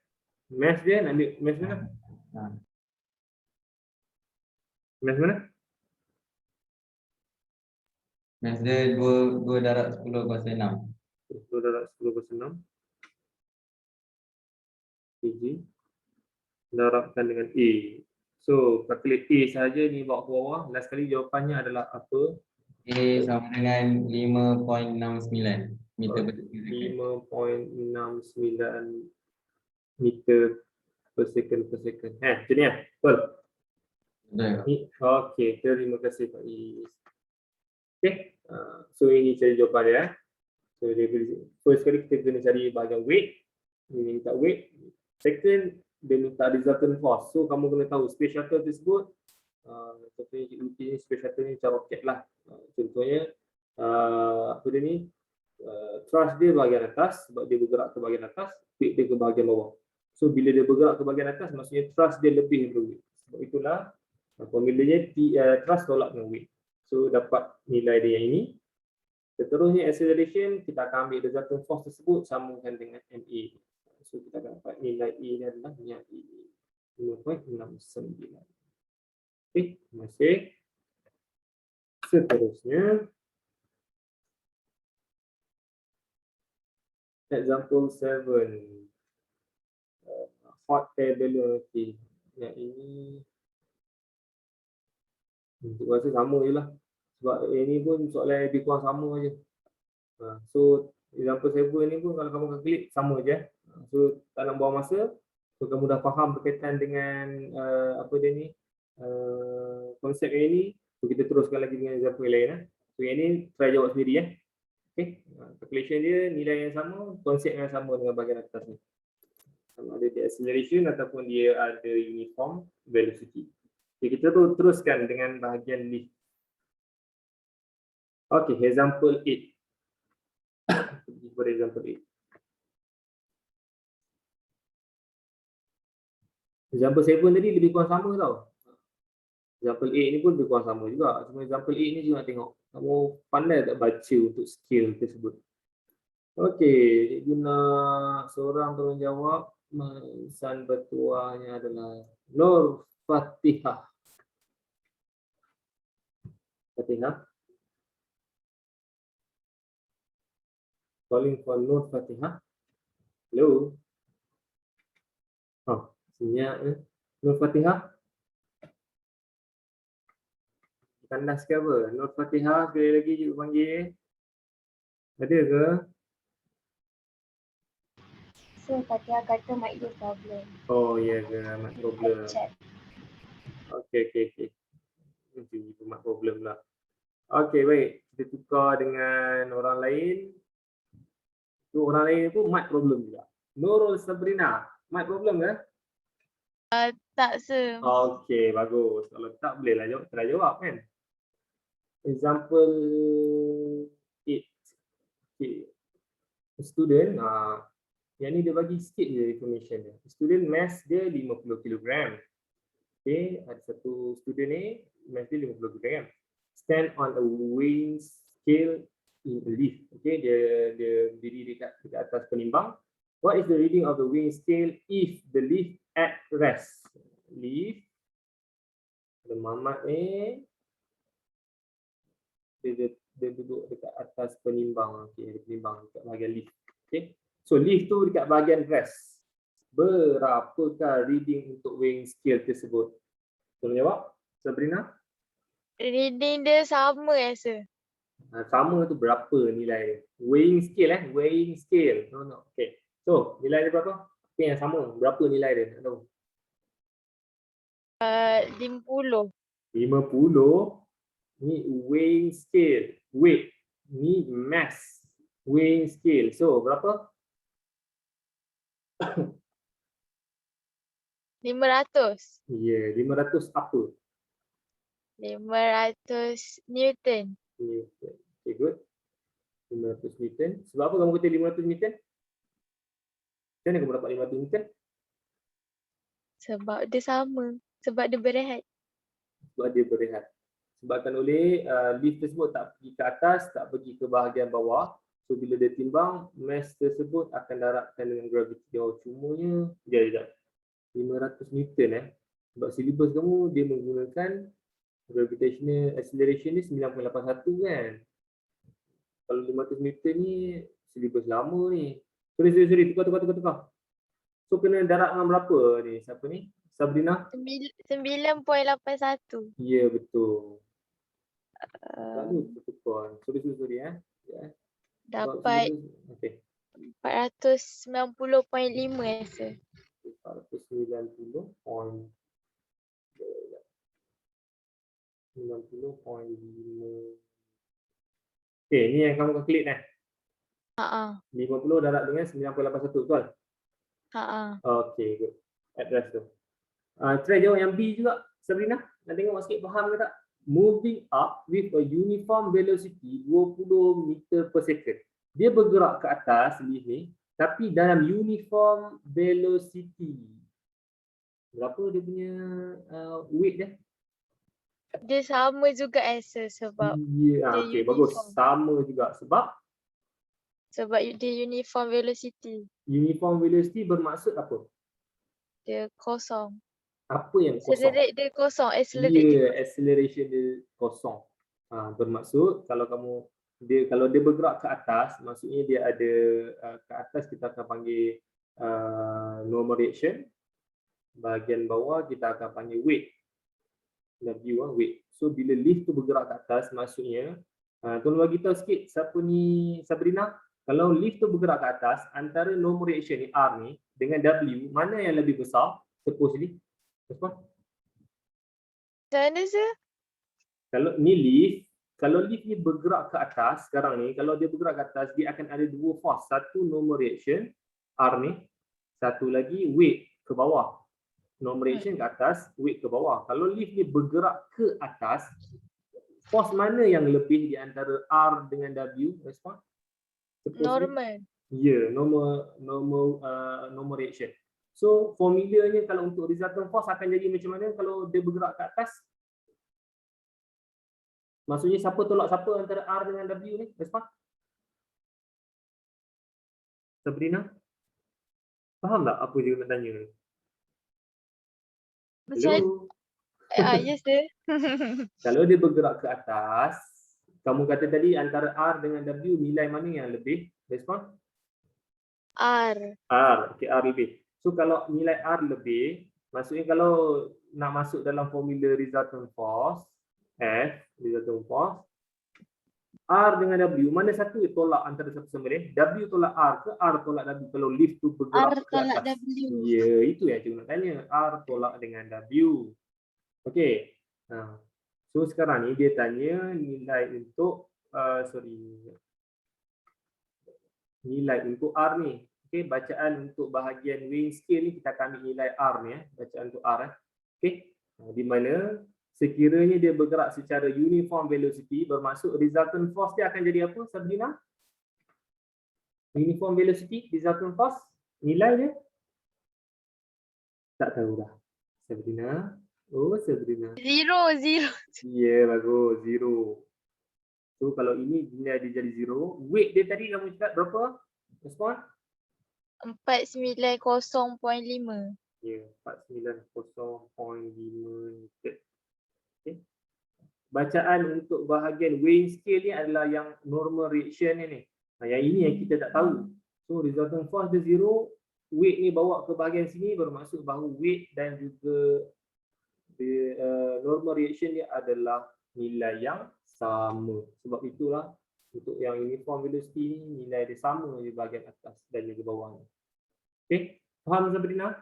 mass dia, nak ambil mass mana? Mass mana? Mass dia 2 darab 10 kuasa 6. 2 darab 10 kuasa 6 kg darabkan dengan A. So, calculate A saja ni bawa ke bawah. Last kali jawapannya adalah apa? A sama dengan 5.69 meter per second. 5.69 meter per second. Macam ni lah? Betul? Betul. Okey, terima kasih Pak Is. Okey, so ini cari jawapan dia. So, first kali kita kena cari bahagian weight. Ini minta weight. Second, dia minta resultant force. So, kamu kena tahu space shuttle tersebut. Contohnya ini space shuttle ni macam roket lah. Contohnya, apa dia ni? Thrust dia bahagian atas sebab dia bergerak ke bahagian atas, weight dia ke bahagian bawah. So bila dia bergerak ke bahagian atas, maksudnya thrust dia lebih daripada weight. Sebab itulah formulanya thrust tolak dengan weight. So dapat nilai dia yang ini. Seterusnya acceleration, kita akan ambil resultant force tersebut sambungkan dengan MA. So kita akan dapat nilai A ni adalah yang ini 5.69. Okey, terima kasih. Seterusnya example 7. Hot air balloon. Okey. Yang ini untuk rasa sama je lah. Sebab ini pun soalan lebih kurang sama je. So example 7 ni pun kalau kamu calculate sama je. So tak nak buang masa. So kamu dah faham berkaitan dengan apa dia ni, konsep yang ini. So kita teruskan lagi dengan example yang lain. So yang ni try jawab sendiri . Okay, calculation dia nilai yang sama, konsep yang sama dengan bahagian atas ni. Sama ada di acceleration ataupun dia ada uniform velocity. Okay, kita teruskan dengan bahagian lift. Okay, example 8. For example 8. Example 7 tadi lebih kurang sama tau. Example 8 ni pun lebih kurang sama juga. Cuma example 8 ni juga nak tengok kamu pandai tak baca untuk skill tersebut. Okey, cikgu nak seorang tolong jawab. Insan bertuahnya adalah Nur Fatihah. Fatihah. Calling for Nur Fatihah. Hello. Oh, senyap Nur Fatihah. Kandas ke apa? Nur Fatihah sekali lagi cikgu panggil. Ada ke? So, Fatihah kata might be problem. Oh, ya ke? Mat problem. Chat. Okey. Itu mat problem lah. Okey, baik. Kita tukar dengan orang lain. Tu orang lain tu mat problem juga. Nurul Sabrina, mat problem ke? Tak sir. Okey, bagus. Kalau tak boleh lah jawab, try jawab kan. Example 8. Okay. Student, yang ni dia bagi sikit je information dia. Student mass dia 50 kg. Okay, ada satu student ni mass dia 50 kg. Stand on a weighing scale in a lift. Okay, dia berdiri dekat atas penimbang. What is the reading of the weighing scale if the lift at rest? Lift. Ada Mamat ni. Dia duduk dekat atas penimbang. Okay, penimbang dekat bahagian lift. Okay. So lift tu dekat bahagian rest. Berapakah reading untuk weighing scale tersebut? Tolong jawab, Sabrina. Reading dia sama sir. Sama tu berapa nilai? Weighing scale weighing scale. No. Okay. So nilai dia berapa? Okay, yang sama. Berapa nilai dia? Tak tahu. 50. 50. Ni weighing scale. Weight. Ni mass. Weighing scale. So berapa? 500. Ya, 500 apa? 500 Newton. Okay, good. 500 Newton. Sebab apa kamu kata 500 Newton? Macam mana kamu dapat 500 Newton? Sebab dia sama. Sebab dia berehat. Sebab dia berehat. Sebabkan oleh lift tersebut tak pergi ke atas, tak pergi ke bahagian bawah. So bila dia timbang, mass tersebut akan darabkan dengan graviti. Oh, cumanya, sekejap. 500 Newton Sebab silibus kamu dia menggunakan gravitational acceleration ni 9.81 kan. Kalau 500 Newton ni silibus lama ni. Sorry, tukar. So kena darab dengan berapa ni? Siapa ni? Sabrina? 9.81. Ya, betul. Lalu tukar. Sorry Dapat okay. 490.5 sir. 490.5. Okay, ni yang kamu calculate 50 darab dengan 9.81, betul? Okay, good. Address tu. Try jawab yang B juga, Sabrina. Nak tengok sikit faham ke tak? Moving up with a uniform velocity 20 meter per second. Dia bergerak ke atas lift ni, tapi dalam uniform velocity. Berapa dia punya weight dia? Dia sama juga sir sebab Ya, dia okay, bagus. uniform. Sama juga sebab dia uniform velocity. uniform velocity bermaksud apa? Dia kosong. Apa yang kosong? Accelerate dia kosong. Acceleration dia kosong. Bermaksud kalau dia bergerak ke atas, maksudnya dia ada ke atas kita akan panggil normal reaction. Bahagian bawah kita akan panggil weight. Weight. So bila lift tu bergerak ke atas, maksudnya tolong bagi tahu sikit siapa ni Sabrina. Kalau lift tu bergerak ke atas, antara normal reaction ni R ni dengan W, mana yang lebih besar? Supposedly. Macam mana sir? Kalau lift ni bergerak ke atas sekarang ni, kalau dia bergerak ke atas, dia akan ada dua force. Satu normal reaction R ni, satu lagi weight ke bawah. Normal reaction ke atas, weight ke bawah. Kalau lift ni bergerak ke atas, force mana yang lebih di antara R dengan W? Respon? Normal. Ya, normal reaction. So formulanya kalau untuk resultant force akan jadi macam mana kalau dia bergerak ke atas? Maksudnya siapa tolak siapa antara R dengan W ni? Respon? Sabrina? Faham tak apa dia nak tanya? Hello? Yes sir. Kalau dia bergerak ke atas, kamu kata tadi antara R dengan W nilai mana yang lebih? Respon? R. R. Okay, R lebih. So kalau nilai R lebih, maksudnya kalau nak masuk dalam formula resultant force, F, resultant force, R dengan W, mana satu tolak antara satu sama lain? W tolak R ke R tolak W kalau lift tu bergerak R ke tolak atas? W. Ya, itu yang cikgu nak tanya. R tolak dengan W. Okey. So sekarang ni dia tanya nilai untuk nilai untuk R ni. Okey, bacaan untuk bahagian weighing scale ni kita akan ambil nilai R ni bacaan untuk R Okey. Di mana sekiranya dia bergerak secara uniform velocity, bermaksud resultant force dia akan jadi apa, Sabrina? Uniform velocity, resultant force, nilai dia? Tak tahu dah. Sabrina? Oh, Sabrina. Zero. Ya, bagus. Zero. So, kalau ini nilai dia jadi zero. Weight dia tadi kamu cakap berapa? Respon? 490.5. Ya, 490.5 Newton. Okay. Bacaan untuk bahagian weighing scale ni adalah yang normal reaction ni. Yang ini yang kita tak tahu. So resultant force dia zero, weight ni bawa ke bahagian sini bermaksud bahawa weight dan juga normal reaction dia adalah nilai yang sama. Sebab itulah untuk yang uniform velocity ni nilai dia sama di bahagian atas dan juga bawah ni. Okey, faham Sabrina?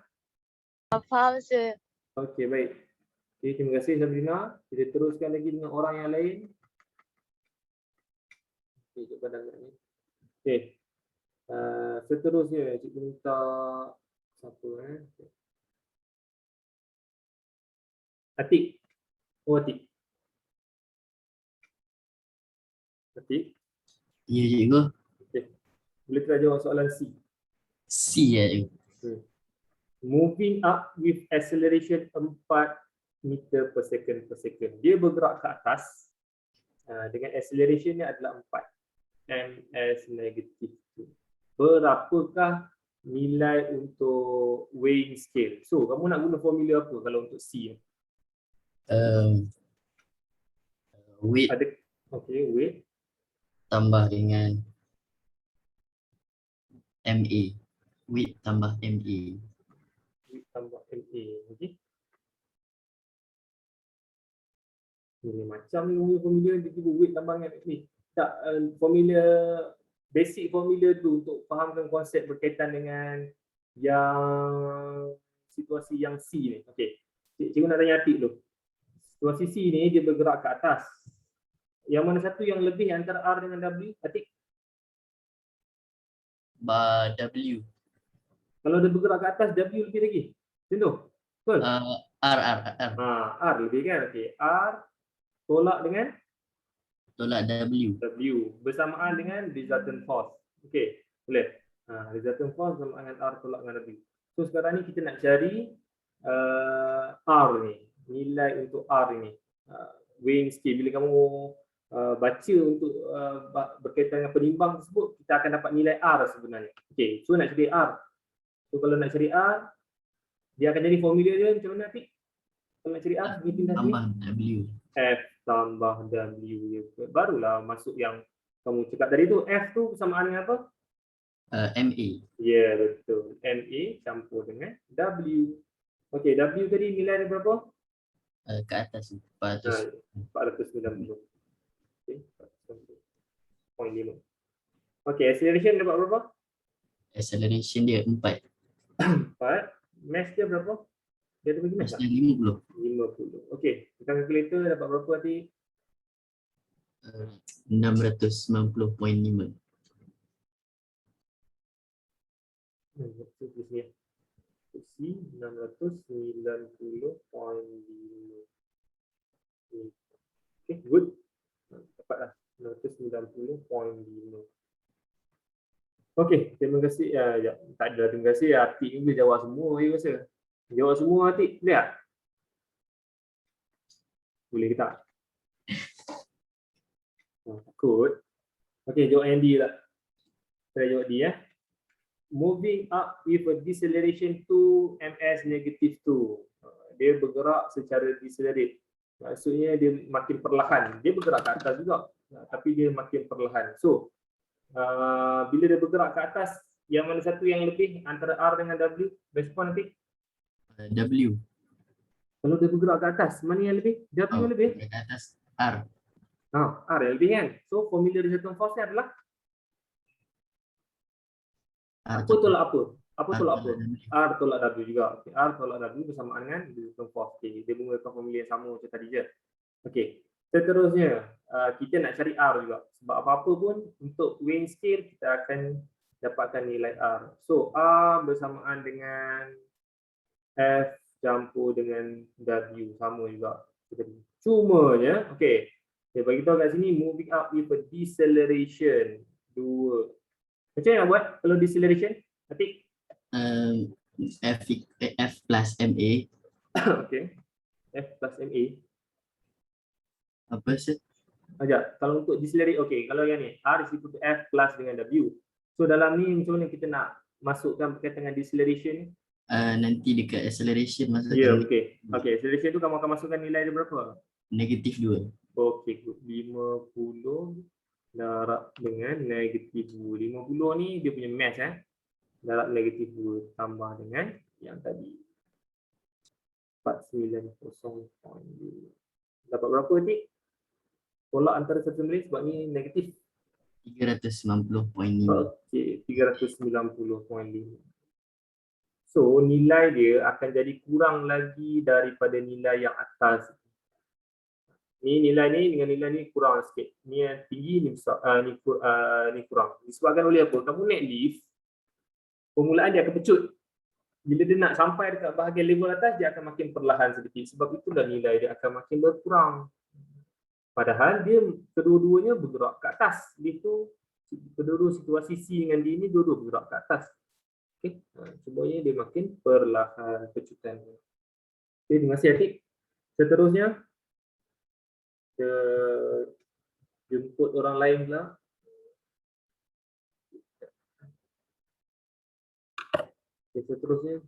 Faham sir. Okey, baik. Okay, terima kasih Sabrina. Kita teruskan lagi dengan orang yang lain. Okay, cikgu pandang ni. Okay. Seterusnya, cikgu minta siapa Atik. Oh, Atik. Atik. Ya, cikgu. Okay. Boleh try jawab soalan C. C ya, cikgu. Moving up with acceleration 4 meter per second. Dia bergerak ke atas dengan acceleration nya adalah 4 ms negative 2. Berapakah nilai untuk weighing scale? So, kamu nak guna formula apa kalau untuk C? Weight. Okay, weight. Tambah dengan MA. Weight tambah MA. Weight tambah MA. Okay. Ini macam ni formula dia tiba weight tambah dengan ni. Tak, formula basic formula tu untuk fahamkan konsep berkaitan dengan yang situasi yang C ni. Okey. Cikgu nak tanya Atik dulu. Situasi C ni dia bergerak ke atas. Yang mana satu yang lebih antara R dengan W? Atik? W. Kalau dia bergerak ke atas, W lebih lagi. Macam tu? Betul? R. R lebih kan? Okey. R tolak dengan W. W bersamaan dengan resultant force. Okey, boleh. Resultant force bersamaan dengan R tolak dengan W. So sekarang ni kita nak cari R ni, nilai untuk R ni. Weighing scale, bila kamu baca untuk berkaitan dengan penimbang tersebut, kita akan dapat nilai R sebenarnya. Okey, so nak cari R. So kalau nak cari R, dia akan jadi formula dia macam mana, Atik? Kalau nak cari R, dia pindah sini. Tambah W. F tambah W. Barulah masuk yang kamu cakap tadi tu. F tu bersamaan dengan apa? MA. Ya, betul. MA campur dengan W. Okey, W tadi nilai dia berapa? Ke atas 400. 490. Okey, 490.5. Okey, acceleration dapat berapa? Acceleration dia 4. 4. Mass dia berapa? Dia ada bagi mass tak? 50. 50. Okey, kita kalkulator dapat berapa tadi? 690.5. C 690.5. Okay, good. Dapatlah 690.5. Okey, terima kasih. Tak ada terima kasih. Atik ni boleh jawab semua saya rasa. Jawab semua Atik, boleh tak? Boleh ke tak? Takut. Okey, jawab yang D lah. Saya jawab D ya. Moving up with a deceleration to ms negative 2. dia bergerak secara decelerate. Maksudnya dia makin perlahan. Dia bergerak ke atas juga, tapi dia makin perlahan. So, bila dia bergerak ke atas, yang mana satu yang lebih antara R dengan W? Respon nanti. W. Kalau dia bergerak ke atas, mana yang lebih? W Oh, lebih? ke atas R. R yang lebih kan? So, formula resultant force ni adalah R apa tolak apa? Apa R tolak apa? tolak W. R tolak W juga. Okay. R tolak W bersamaan dengan resultant force. Okay. Dia menggunakan formula yang sama macam tadi je. Okey. Seterusnya, kita nak cari R juga. Sebab apa-apa pun untuk weighing scale kita akan dapatkan nilai R. So, R bersamaan dengan F campur dengan W, sama juga. Cumanya, okey. Dia bagi tahu kat sini moving up with a deceleration 2. Macam mana nak buat kalau deceleration? Atik? F plus MA. Okey. F plus MA. Apa sih? Ajak. Kalau untuk decelerate, okey. Kalau yang ni, R is equal to F plus dengan W. So dalam ni macam mana kita nak masukkan berkaitan dengan deceleration ni? Nanti dekat acceleration masukkan. Ya, okey. Okey, acceleration tu kamu akan masukkan nilai dia berapa? -2. Okey, 50 darab dengan -2. 50 ni dia punya mass darab -2 tambah dengan yang tadi 490.2. Dapat berapa ni? Tolak antara satu sama lain sebab ni negatif. 390.5. Okey, 390.5. So nilai dia akan jadi kurang lagi daripada nilai yang atas. Ni nilai ni dengan nilai ni kurang sikit. Ni yang tinggi, ni besar, ni kurang. Disebabkan oleh apa? Kamu naik lift, permulaan dia akan pecut. Bila dia nak sampai dekat bahagian level atas, dia akan makin perlahan sedikit. Sebab itulah nilai dia akan makin berkurang. Padahal dia kedua-duanya bergerak ke atas. Lift tu, kedua-dua situasi C dengan D ni dua-dua bergerak ke atas. Okay. Semuanya dia makin perlahan pecutan. Okay, terima kasih Atik. Seterusnya, kita jemput orang lain pula. Okay, seterusnya.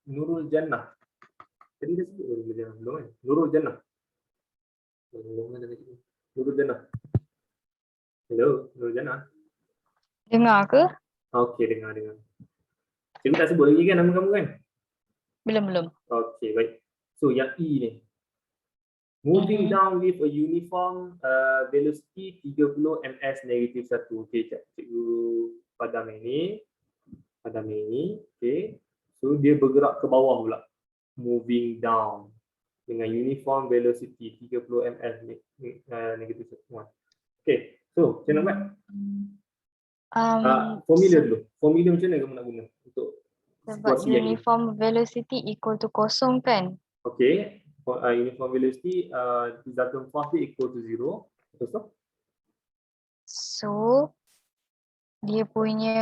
Nurul Jannah. Tadi dah sebut Nurul Jannah belum kan? Nurul Jannah. Nurul Jannah. Hello, Nurul Jannah. Dengar ke? Okey, dengar. Cikgu tak sebut lagi kan nama kamu kan? Belum. Okey, baik. So yang E ni. Moving down with a uniform velocity 30 ms -1. Okey, cikgu padam ini. Okey. So dia bergerak ke bawah pula. Moving down dengan uniform velocity 30 ms -1. Okey. So, macam mana buat? Formula dulu. Formula macam mana kamu nak guna untuk Sebab uniform velocity equal to kosong kan? Okey. Uniform velocity resultant force dia equal to 0. Betul tak? So, dia punya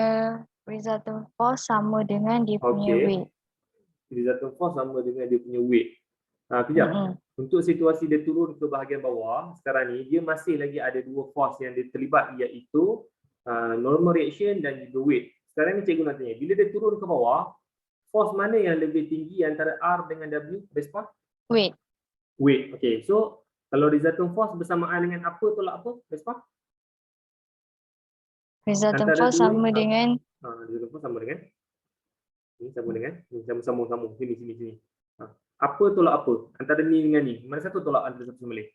resultant force sama dengan dia punya weight. Resultant force sama dengan dia punya weight. Kejap. Untuk situasi dia turun ke bahagian bawah, sekarang ni dia masih lagi ada dua force yang dia terlibat, iaitu normal reaction dan juga weight. Sekarang ni cikgu nak tanya, bila dia turun ke bawah, force mana yang lebih tinggi antara R dengan W? Respon? Weight. Okey. So, kalau resultant force bersamaan dengan apa tolak apa? Respon? Resultant force sama dengan resultant force sama dengan ni, sama dengan ni, sama-sama. Sini. Apa tolak apa? Antara ni dengan ni. Mana satu tolak antara satu sama lain?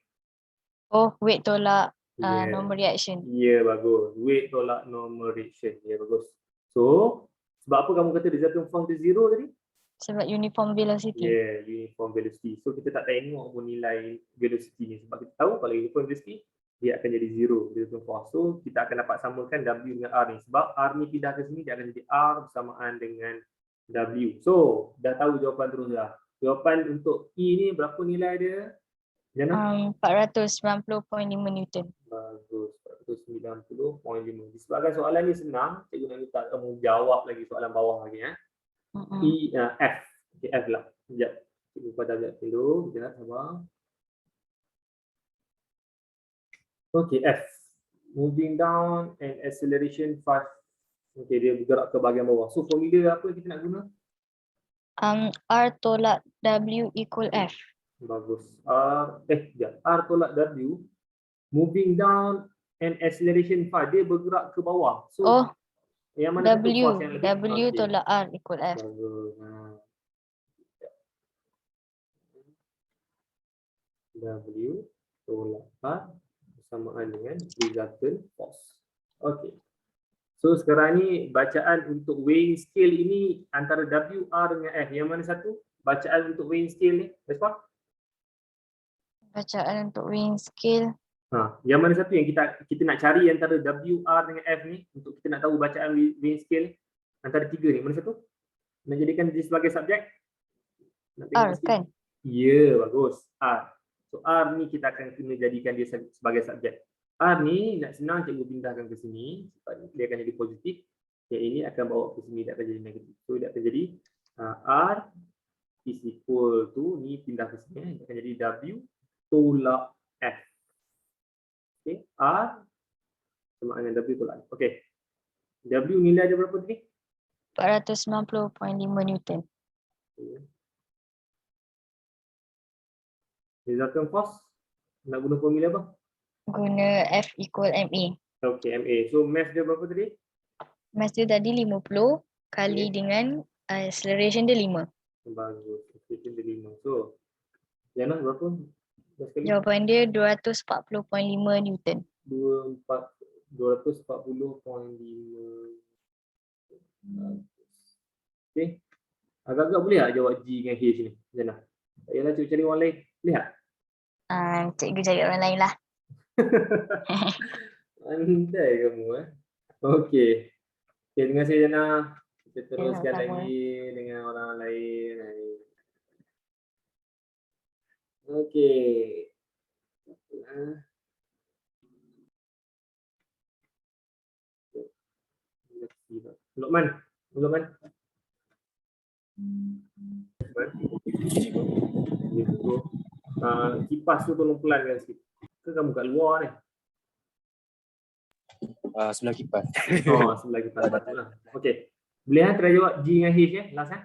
Oh, weight tolak normal reaction. Ya, bagus. Weight tolak normal reaction. Ya, bagus. So, sebab apa kamu kata resultant force dia 0 tadi? Sebab uniform velocity. Ya, uniform velocity. So, kita tak tengok pun nilai velocity ni. Sebab kita tahu kalau uniform velocity, dia akan jadi 0 resultant force. So, kita akan dapat samakan W dengan R ni. Sebab R ni pindah ke sini, dia akan jadi R bersamaan dengan W. So, dah tahu jawapan terus dah. Jawapan untuk E ni berapa nilai dia? Jana? 490.5 Newton. Bagus, 490.5. Disebabkan soalan ni senang, cikgu nak minta kamu jawab lagi soalan bawah lagi. F. Okay, F lah. Sekejap. Cikgu padam sekejap dulu. Sekejap, sabar. Okay, F. Moving down and acceleration 5 Okey, dia bergerak ke bahagian bawah. So formula apa kita nak guna? R tolak W equal F. Bagus. R tolak W moving down and acceleration 5, dia bergerak ke bawah. So Oh, yang mana satu W. force yang lebih? W Okey. tolak R equal F. Bagus. W tolak R bersamaan dengan resultant force. Okey. So sekarang ni bacaan untuk weighing scale ini antara W, R dengan F. Yang mana satu? Bacaan untuk weighing scale ni, Vespa? Bacaan untuk weighing scale. Yang mana satu yang kita nak cari antara W, R dengan F ni untuk kita nak tahu bacaan weighing scale ni? Antara tiga ni, mana satu? Nak jadikan dia sebagai subjek? Nak tengok R sikit. kan? Ya, bagus. R. So R ni kita akan kena jadikan dia sebagai subjek. R ni nak senang cikgu pindahkan ke sini, dia akan jadi positif. Yang ini akan bawa ke sini, dia akan jadi negatif. So dia akan jadi R is equal to, ni pindah ke sini, dia akan jadi W tolak F. Okay, R sama dengan W tolak F. Okay, W nilai dia berapa tadi? 490.5 Newton. Resultant force, nak guna formula apa? Guna F equal MA. Okay, MA. So mass dia berapa tadi? Mass dia tadi 50 kali dengan acceleration dia 5. Bagus. Acceleration dia 5. So, Yana berapa? Jawapan dia 240.5 Newton. 240.5. Okay. Agak-agak boleh tak jawab G dengan H ni? Yana. Tak payahlah cikgu cari orang lain. Boleh tak? Cikgu cari orang lain lah. Andai kamu Okey. Okay, terima kasih Yana. Kita teruskan sama-sama. lagi dengan orang lain. Okey. Luqman. Kipas tu tolong pelankan sikit. Ke kamu kat luar ni? Sebelah kipas. Sebelah kipas. Patutlah. Okey. Boleh try jawab G dengan H last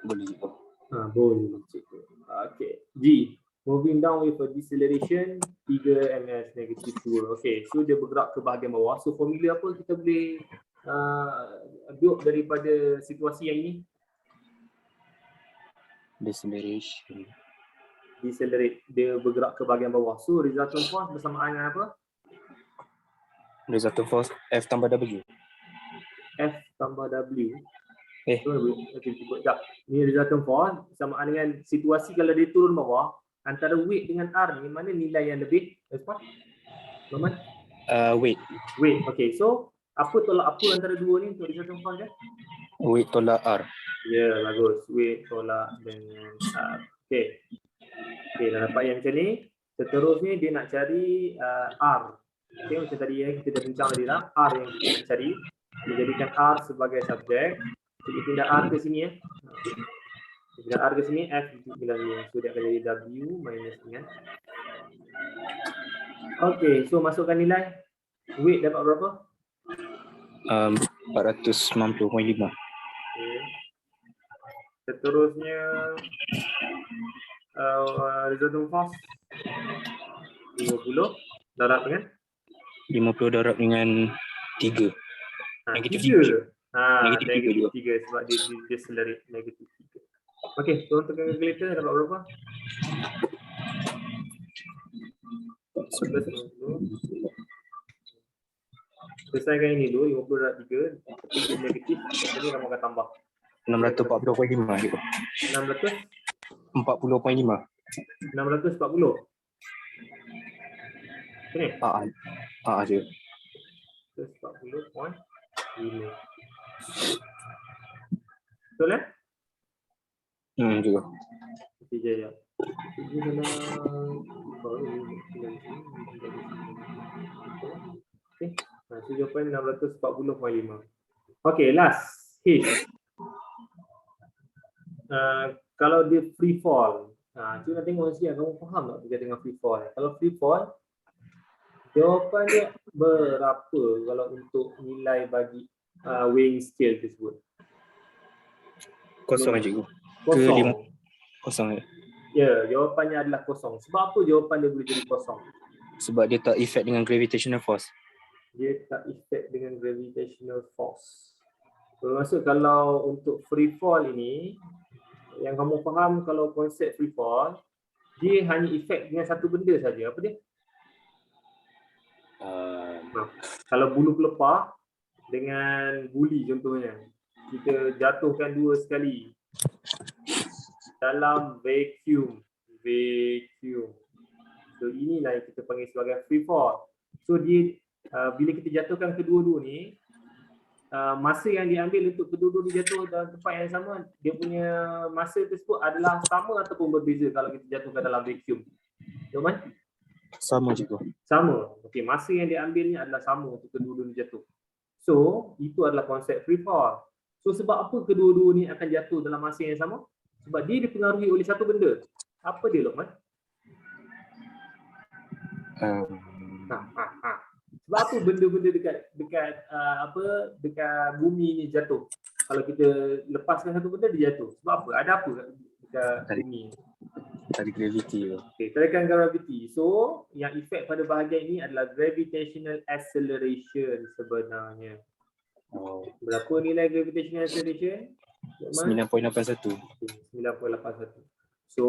Boleh. Boleh. Okey. G. Moving down with a deceleration 3 ms negative 2. Okey. So dia bergerak ke bahagian bawah. So formula apa kita boleh build daripada situasi yang ini? Deceleration. Decelerate, dia bergerak ke bahagian bawah. So resultant force bersamaan dengan apa? Resultant force F tambah W. F tambah W. Okay, sekejap. Ni resultant force bersamaan dengan situasi kalau dia turun bawah, antara weight dengan R ni mana nilai yang lebih? Norman? Weight. Weight. Okay, so apa tolak apa antara dua ni untuk resultant force dia? Weight tolak R. Ya, bagus. Weight tolak dengan R. Okay. Okay, dah dapat yang macam ni. Seterusnya dia nak cari R. Okay, macam tadi kita dah bincang tadi lah. R yang kita nak cari. Dia jadikan R sebagai subjek. Kita pindah R ke sini pindah R ke sini, F pindah ni. So dia akan jadi W minus dengan. Okay, so masukkan nilai. Weight dapat berapa? 490.5. Okay. Seterusnya resultant force 50 darab dengan 50 darab dengan 3. Negatif 3. Negatif 3 sebab dia decelerate negatif 3. Okey, turun tekan calculator dapat berapa? Selesaikan ini dulu, 50 darab 3. Tapi negatif, jadi kamu akan tambah 640.5 gitu. 640. 640.5. Sini. Je. 640.5. Betul ya? Juga. Jaya. Okey. So jawapan 640.5. Okey, last. H. Kalau dia free fall, cuba nak tengok sikit kamu faham tak berkaitan dengan free fall. Kalau free fall, jawapan dia berapa kalau untuk nilai bagi weighing scale tersebut? Kosong cikgu. Kosong. Kosong ya. Ya, jawapannya adalah kosong. Sebab apa jawapan dia boleh jadi kosong? Sebab dia tak effect dengan gravitational force. Dia tak effect dengan gravitational force. Bermaksud kalau untuk free fall ini, yang kamu faham kalau konsep free fall, dia hanya effect dengan satu benda saja. Apa dia? Kalau bulu pelepah dengan guli contohnya, kita jatuhkan dua sekali dalam vacuum. So inilah yang kita panggil sebagai free fall. So dia bila kita jatuhkan kedua-dua ni, masa yang diambil untuk kedua-dua ni jatuh dalam tempat yang sama, dia punya masa tersebut adalah sama ataupun berbeza kalau kita jatuhkan dalam vacuum. Joman? Sama cikgu. Sama. Okey, masa yang diambilnya adalah sama untuk kedua-dua ni jatuh. So itu adalah konsep free fall. So sebab apa kedua-dua ni akan jatuh dalam masa yang sama? Sebab dia dipengaruhi oleh satu benda. Apa dia, Lokman? Sebab apa benda-benda dekat bumi ni jatuh? Kalau kita lepaskan satu benda, dia jatuh. Sebab apa? Ada apa dekat bumi? Tarik gravity. Okay, tarikan gravity. So yang efek pada bahagian ini adalah gravitational acceleration sebenarnya. Berapa nilai gravitational acceleration? 9.81. 9.81. So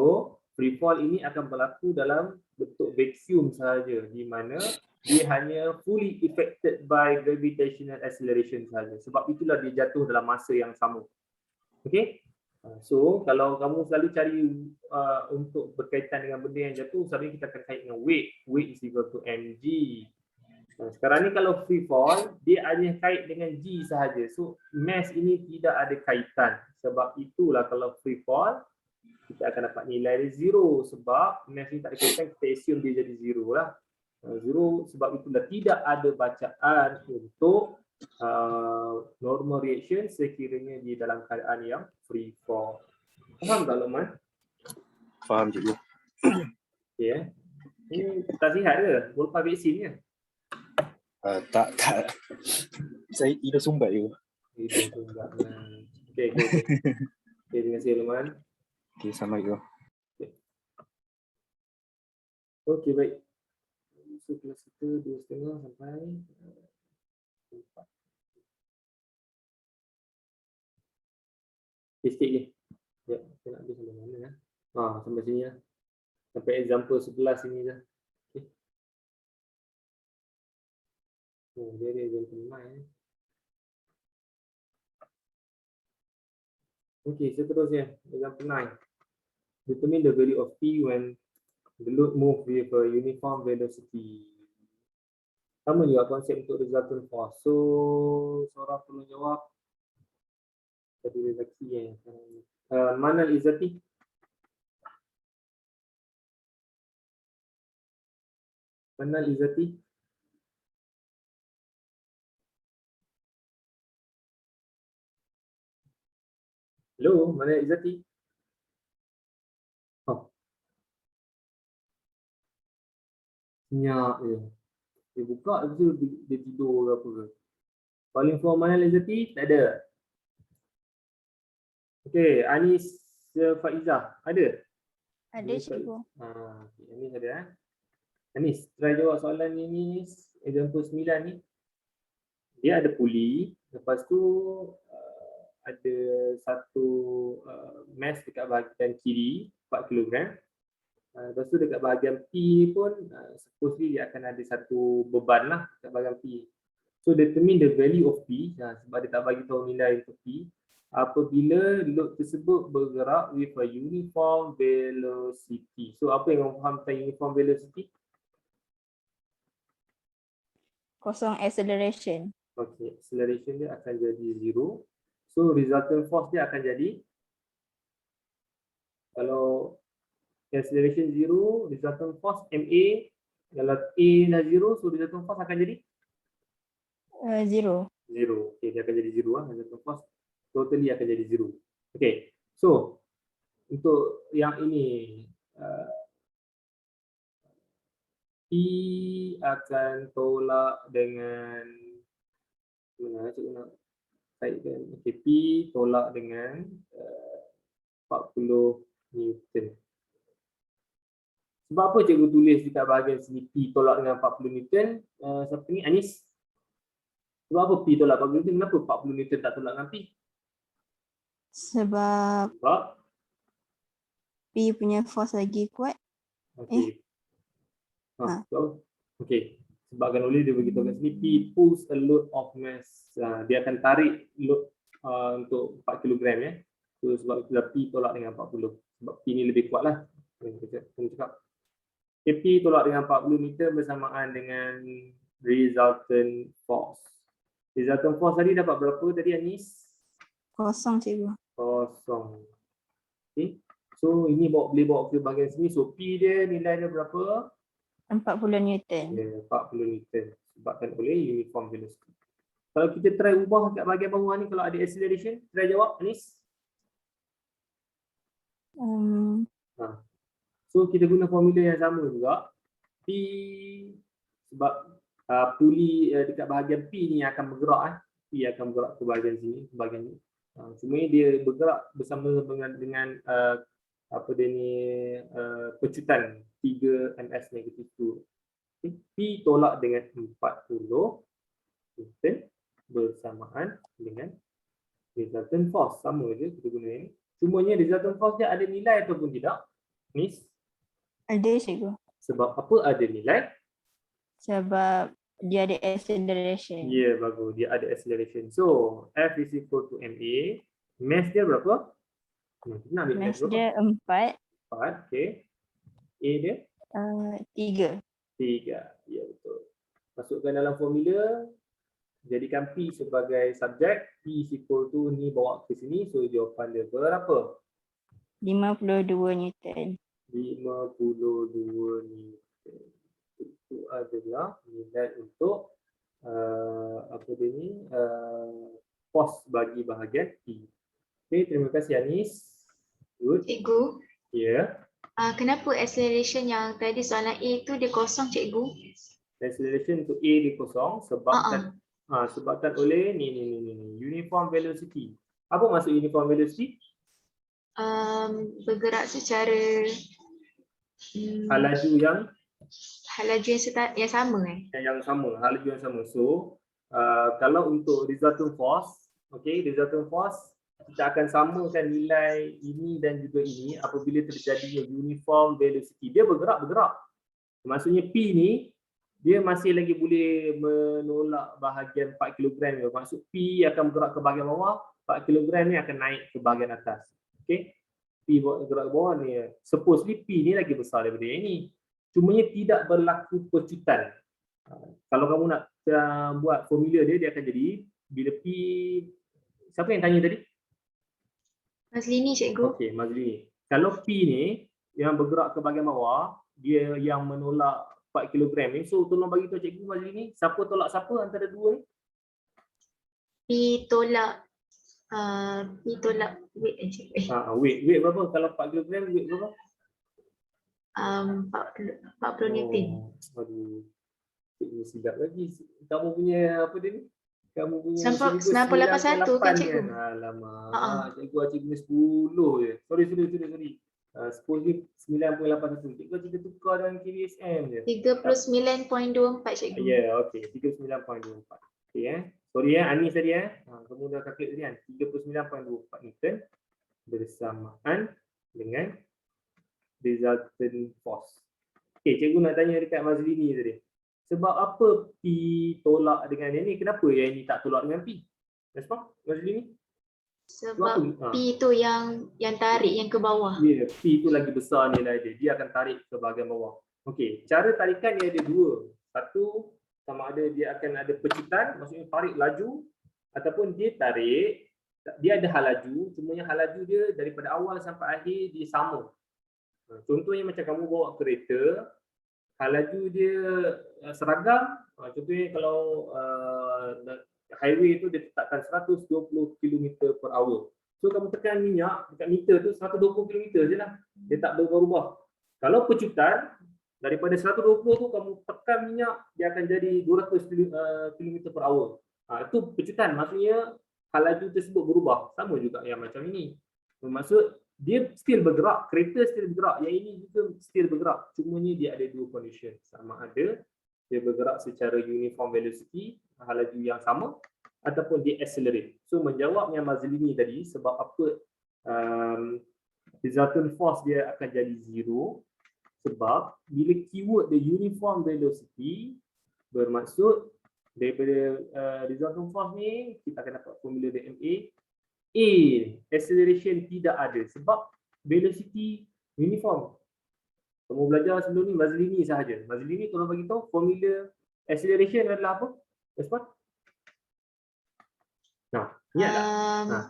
free fall ini akan berlaku dalam bentuk vacuum sahaja, di mana dia hanya fully affected by gravitational acceleration sahaja. Sebab itulah dia jatuh dalam masa yang sama. Okey? So kalau kamu selalu cari untuk berkaitan dengan benda yang jatuh, selalu kita akan kait dengan weight. Weight is equal to mg. Sekarang ni kalau free fall, dia hanya kait dengan g sahaja. So mass ini tidak ada kaitan. Sebab itulah kalau free fall, kita akan dapat nilai dia zero. Sebab mass ni tak ada kaitan, kita assume dia jadi zero lah. Zero sebab itulah tidak ada bacaan untuk normal reaction sekiranya di dalam keadaan yang free fall. Faham tak, Lokman? Faham cikgu. Okay, ini tak sihat ke? Lepas vaksin ke? Tak. Saya hidup sumbat je. Hidup sumbat. Okay. Terima kasih, Lokman. Okay, sama cikgu. Okay, baik. So kelas kita 2.5 sampai 4. Sikit je. Ya, kita nak habis sampai mana ya? Sampai sini ya. Sampai example 11 sini dah. Okey. Dia ada example 9 ya. Okey, seterusnya example 9. Determine the value of P when the load move with a uniform velocity. Sama juga konsep untuk resultant force. So, seorang perlu jawab. Tadi Zaki yang mana Izzati? Mana Izzati? Hello, mana Izzati? Senyap je. Dia buka tu dia tidur ke apa ke. Calling for mana Izzati? Tak ada. Okey, Anis Faizah, ada? Ada cikgu. Anis ada. Anis, try jawab soalan ni, Anis. Example 9 ni. Dia ada puli, lepas tu ada satu mass dekat bahagian kiri 4 kg. Lepas tu dekat bahagian P pun supposedly dia akan ada satu beban lah dekat bahagian P. So determine the value of P, sebab dia tak bagi tahu nilai untuk P, apabila load tersebut bergerak with a uniform velocity. So apa yang kamu faham tentang uniform velocity? Kosong acceleration. Okay, acceleration dia akan jadi zero. So resultant force dia akan jadi, kalau acceleration zero, resultant force MA, kalau A dah zero, so resultant force akan jadi? Zero. Zero. Okay, dia akan jadi zero lah. Resultant force totally akan jadi zero. Okay, so untuk yang ini P akan tolak dengan mana cikgu nak Kaitkan. Okay, P tolak dengan 40 Newton. Sebab apa cikgu tulis dekat bahagian sini P tolak dengan 40 Newton? Siapa ni? Anis. Sebab apa P tolak 40 Newton? Kenapa 40 Newton tak tolak dengan P? Sebab Sebab? P punya force lagi kuat. Okay. So, okay. Sebabkan oleh dia beritahu kat sini P pulls a load of mass. Dia akan tarik load untuk 4 kg ya. So sebab itulah P tolak dengan 40. Sebab P ni lebih kuat lah. Kita cakap. Okay, P tolak dengan 40 meter bersamaan dengan resultant force. Resultant force tadi dapat berapa tadi Anis? Kosong cikgu. Kosong. Okay. So ini boleh bawa ke bahagian sini. So P dia nilai dia berapa? 40 Newton. Ya, 40 Newton. Sebabkan oleh uniform velocity. Kalau kita try ubah kat bahagian bawah ni, kalau ada acceleration, try jawab Anis. So kita guna formula yang sama juga. P sebab puli dekat bahagian P ni akan bergerak. P akan bergerak ke bahagian sini, ke bahagian ni. Semuanya dia bergerak bersama dengan apa dia ni pecutan 3 ms negatif 2. P tolak dengan 40 Newton bersamaan dengan resultant force. Sama je kita guna ini. Cumanya resultant force dia ada nilai ataupun tidak? Miss? Ada cikgu. Sebab apa ada nilai? Sebab dia ada acceleration. Ya, bagus. Dia ada acceleration. So, F is equal to MA. Mass dia berapa? Mass dia 4. 4, okay. A dia? 3. 3, ya betul. Masukkan dalam formula. Jadikan P sebagai subjek. P is equal to ni bawa ke sini. So, jawapan dia berapa? 52 Newton. 52 Newton. Itu adalah nilai untuk apa dia ni? Force bagi bahagian P. Okay, terima kasih Anis. Good. Cikgu. Ya. Yeah. Kenapa acceleration yang tadi soalan A tu dia kosong cikgu? Acceleration untuk A dia kosong sebabkan oleh ni uniform velocity. Apa maksud uniform velocity? Bergerak secara hal laju yang sama yang sama, hal laju yang sama. So kalau untuk resultant force, okay, resultant force kita akan samakan nilai ini dan juga ini apabila terjadinya uniform velocity. Dia bergerak. Maksudnya P ni dia masih lagi boleh menolak bahagian 4 kg. Maksud P akan bergerak ke bahagian bawah, 4 kg ni akan naik ke bahagian atas. Okay. P bergerak ke bawah ni. Supposedly P ni lagi besar daripada yang ini. Cumanya tidak berlaku pecutan. Kalau kamu nak buat formula dia akan jadi bila P, siapa yang tanya tadi? Mazlini cikgu. Okey, Mazlini. Kalau P ni yang bergerak ke bahagian bawah, dia yang menolak 4 kg ni. So tolong bagi tahu cikgu Mazlini, siapa tolak siapa antara dua ni? P tolak weight cikgu. Weight berapa? Kalau 4 kg weight berapa? 40 Newton. Aduh. Cikgu silap lagi. Kamu punya apa dia ni? Kamu punya 981 kan cikgu? Alamak. Cikgu 10 je. Sorry. Supposedly 9.81. Cikgu kita tukar dengan KVSM je. 39.24 cikgu. Ya, okey. 39.24. Okey Sorry Anis tadi kamu dah calculate tadi kan. 39.24 Newton bersamaan dengan resultant force. Okey, cikgu nak tanya dekat Mazlini tadi. Sebab apa P tolak dengan yang ni? Kenapa yang ini tak tolak dengan P? Respon Mazlini? Sebab P tu yang tarik yang ke bawah. Ya, P tu lagi besar nilai dia. Dia akan tarik ke bahagian bawah. Okey, cara tarikan dia ada dua. Satu, sama ada dia akan ada pecutan, maksudnya tarik laju, ataupun dia tarik, dia ada hal laju, cumanya hal laju dia daripada awal sampai akhir dia sama. Contohnya macam kamu bawa kereta, hal laju dia seragam. Contohnya kalau highway tu dia tetapkan 120 km/h. So kamu tekan minyak dekat meter tu 120 km je lah. Dia tak berubah-ubah. Kalau pecutan, daripada 120 tu kamu tekan minyak, dia akan jadi 200 km/h. Itu pecutan, maksudnya hal laju tersebut berubah. Sama juga yang macam ini. Bermaksud dia still bergerak, kereta still bergerak, yang ini juga still bergerak. Cumanya dia ada dua condition. Sama ada dia bergerak secara uniform velocity, hal laju yang sama, ataupun dia accelerate. So menjawab yang Mazzolini tadi, sebab apa resultant force dia akan jadi zero, sebab bila keyword the uniform velocity, bermaksud daripada resultant force ni kita akan dapat formula dari MA. A, acceleration tidak ada sebab velocity uniform. Kamu belajar sebelum ni Mazzolini sahaja. Mazzolini tolong bagi tahu formula acceleration adalah apa? Espat? Nah, ingat tak? Nah,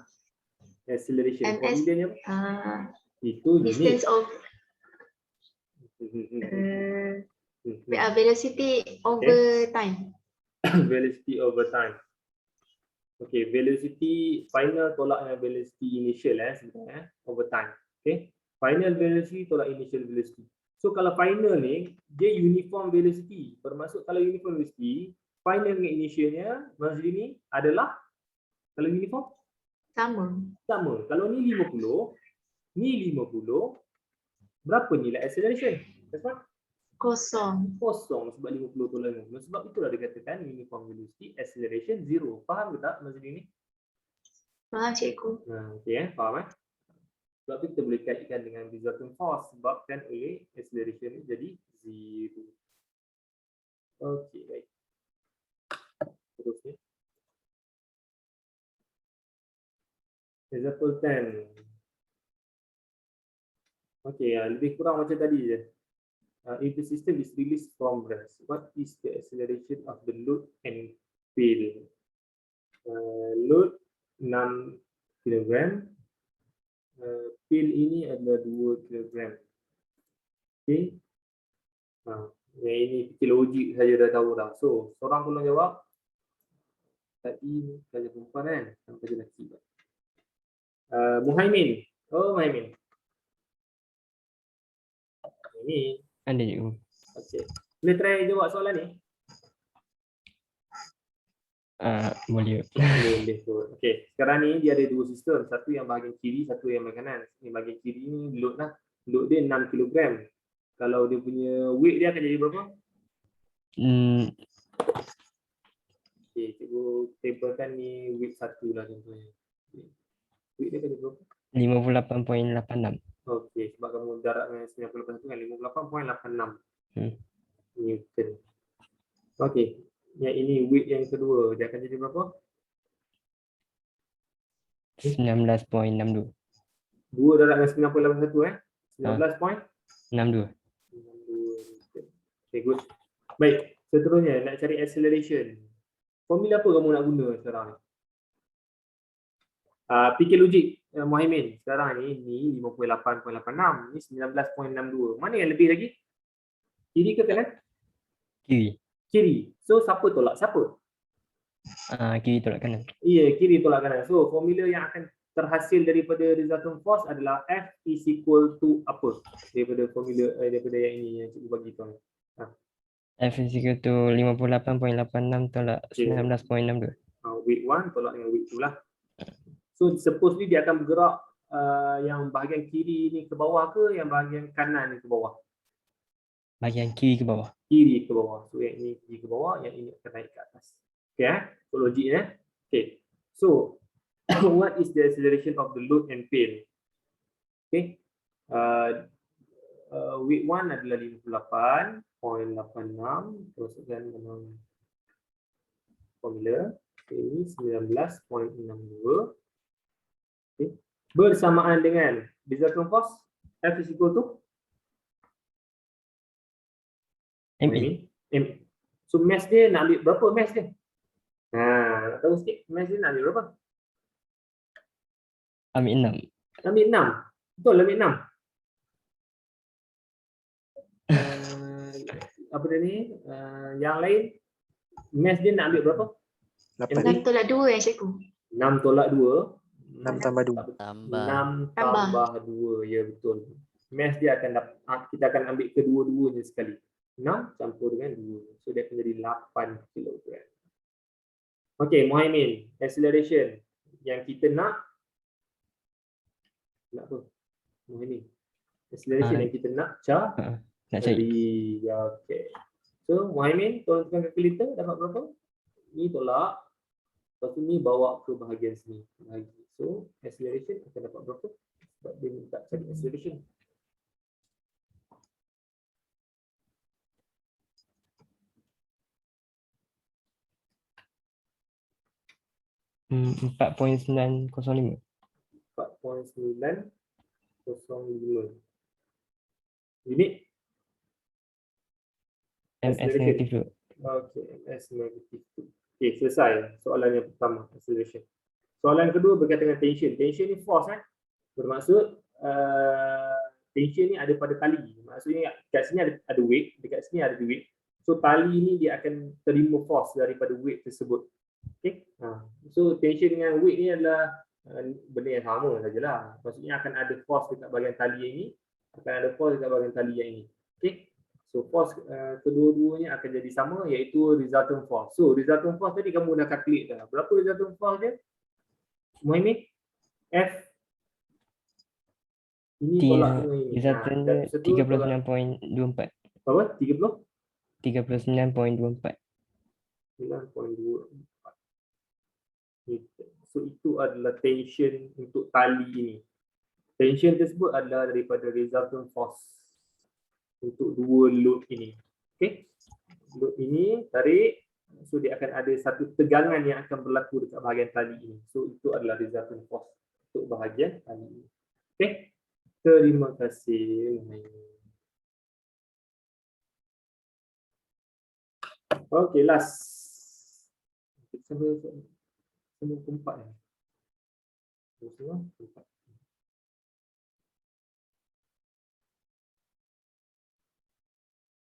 acceleration formulanya apa? Itu distance of velocity over time. Velocity over time. Okay, velocity final tolak dengan velocity initial sebenarnya over time. Okay, final velocity tolak initial velocity. So kalau final ni dia uniform velocity. Bermaksud kalau uniform velocity, final dengan initialnya Mazzolini adalah kalau uniform sama. Kalau ni 50, ni 50, berapa nilai acceleration? Kosong sebab 50 tolak 50. Sebab itulah dikatakan uniform velocity acceleration zero. Faham ke tak Mazzolini? Faham cikgu. Okey faham Sebab tu kita boleh kaitkan dengan resultant force sebabkan oleh acceleration ni jadi zero. Okey, baik. Terusnya. Example 10. Okey, lebih kurang macam tadi je. If the system is released from rest, what is the acceleration of the load and fail? Load 6 kg, fail ini adalah 2 kg. Okay. Yang ini fikir logik saja dah tahu dah. So, seorang tolong jawab. Tadi kerja perempuan kan? Sampai kerja lelaki. Muhaimin. Oh, Muhaimin. Ini ada cikgu. Okey. Boleh try jawab soalan ni? Boleh. Boleh. Okey. Sekarang ni dia ada dua sistem. Satu yang bahagian kiri, satu yang bahagian kanan. Ini bahagian kiri ni load lah. Load dia 6 kg. Kalau dia punya weight dia akan jadi berapa? Okey, cikgu tablekan ni weight 1 lah contohnya. Weight dia akan jadi berapa? 58.86. Okey, sebab kamu darab dengan 98 kan 58.86 Newton. Okey, yang ini weight yang kedua, dia akan jadi berapa? 19.62. 2 darab dengan 9.81 19.62. Okay, good. Baik, seterusnya nak cari acceleration. Formula apa kamu nak guna sekarang? Fikir logik Muhaimin. Sekarang ni 58.86, ni 19.62. Mana yang lebih lagi? Kiri ke kanan? Kiri. So siapa tolak siapa? Kiri tolak kanan. Iya, kiri tolak kanan. So formula yang akan terhasil daripada resultant force adalah F is equal to apa? Daripada formula daripada yang ini yang cikgu bagi tuan. F is equal to 58.86 tolak 19.62. Weight 1 tolak dengan weight 2 lah. So supposedly dia akan bergerak yang bahagian kiri ni ke bawah ke yang bahagian kanan ni ke bawah? Bahagian kiri ke bawah. Kiri ke bawah. So yang ini kiri ke bawah, yang ini akan naik ke atas. Okay, so logik Okay. So what is the acceleration of the load and fail? Okay. Weight 1 adalah 58.86. Teruskan dengan formula. Ini 19.62. Okay. Bersamaan dengan resultant force F is equal to MA. So mass dia nak ambil berapa mass dia? Nak tahu sikit mass dia nak ambil berapa? Ambil 6. Ambil 6. Betul ambil 6. Apa dia ni? Yang lain mass dia nak ambil berapa? 6 tolak 2 yang cikgu. 6 tolak 2. 6 tambah 2. 6 tambah 2. Ya betul. Mass dia akan dapat, kita akan ambil kedua-duanya sekali. 6 campur dengan 2. So dia akan jadi 8 kg. Okey, Muhaimin, acceleration. yang kita nak apa? Ini. Acceleration yang kita nak nak cari. Okay. So, Muhaimin, tolong kalkulator dapat berapa? Ni tolak. Lepas tu ni bawa ke bahagian sini. So, acceleration akan dapat berapa? Sebab dia minta cari acceleration. Hmm, 4.905. 4.905 unit MS negatif 2. Okay, MS negatif 2. Okay, selesai soalan yang pertama, acceleration. Soalan kedua berkaitan dengan tension. Tension ni force bermaksud tension ni ada pada tali. Maksudnya kat sini ada weight, dekat sini ada weight. So tali ni dia akan terima force daripada weight tersebut. Okay. So tension dengan weight ni adalah benda yang sama sajalah. Maksudnya akan ada force dekat bahagian tali yang ini, akan ada force dekat bahagian tali yang ini. Okay. So force kedua-duanya akan jadi sama, iaitu resultant force. So resultant force tadi kamu dah calculate dah. Berapa resultant force dia? Muhaimin? F. Ini tolak dengan ini. Resultant dia 36.24. Berapa? 30? 39.24. 9.24. So itu adalah tension untuk tali ini. Tension tersebut adalah daripada resultant force untuk dua load ini. Okay. Load ini tarik, so dia akan ada satu tegangan yang akan berlaku dekat bahagian tali ini. So itu adalah resultant force untuk bahagian tali ini. Okay. Terima kasih. Okay, last. Semua keempat ni. Semua keempat.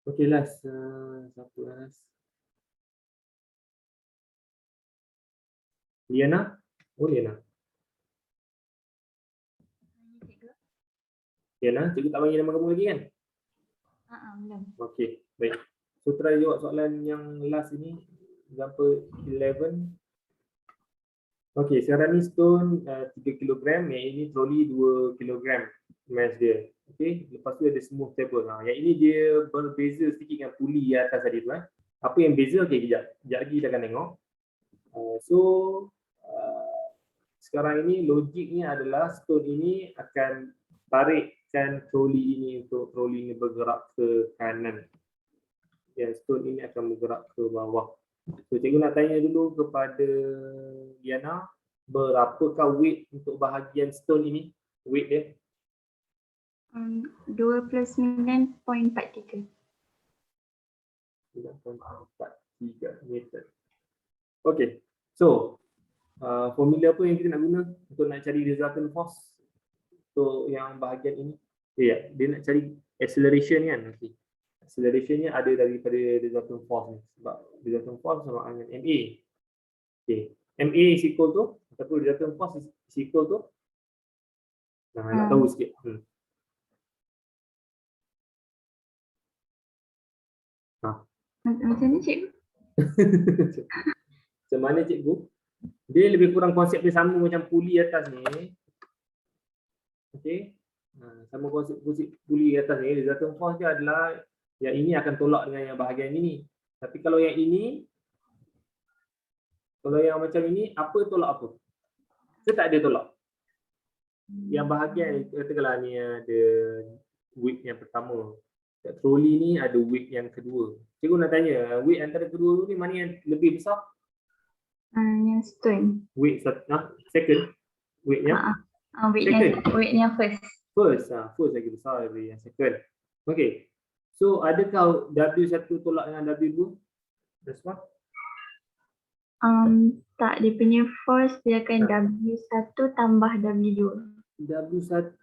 Okay, last. Satu last. Liana? Oh, Liana. Liana, cikgu tak bagi nama kamu lagi kan? Belum. Okay, baik. So, try jawab soalan yang last ini. Example 11. Okay, sekarang ni stone 3 kg, yang ini trolley 2 kg mass dia. Okay, lepas tu ada smooth table. Yang ini dia berbeza sedikit dengan puli atas tadi tu. Apa yang beza? Okay, kejap lagi kita akan tengok. Sekarang ini logiknya adalah stone ini akan tarikkan trolley ini untuk trolley ini bergerak ke kanan. Dan stone ini akan bergerak ke bawah. So, cikgu nak tanya dulu kepada Diana, berapakah weight untuk bahagian stone ini? Weight dia? 2 plus 9.43. 9.43 meter. Okay, so formula apa yang kita nak guna untuk nak cari resultant force untuk yang bahagian ini? Dia nak cari acceleration kan? Okay. Accelerationnya ada daripada resultant force ni, sebab resultant force sama dengan MA. Okay. MA is equal to, ataupun resultant force is equal to, nak tahu sikit. Macam ni cikgu? Macam mana cikgu? Dia lebih kurang konsep dia sama macam puli atas ni. Okay. Sama konsep puli atas ni. Resultant force dia adalah yang ini akan tolak dengan yang bahagian ini. Tapi kalau yang ini, kalau yang macam ini, apa tolak apa? Dia tak ada tolak. Yang bahagian, katakanlah ni ada weight yang pertama. Kat trolley ni ada weight yang kedua. Cikgu nak tanya, weight antara kedua ni mana yang lebih besar? Yang stone. Weight second. Weightnya? Weightnya first. First lagi besar dari yang second. Okay. So, adakah W1 tolak dengan W2? Respon? Tak, dia punya force dia akan W1 tambah W2. W1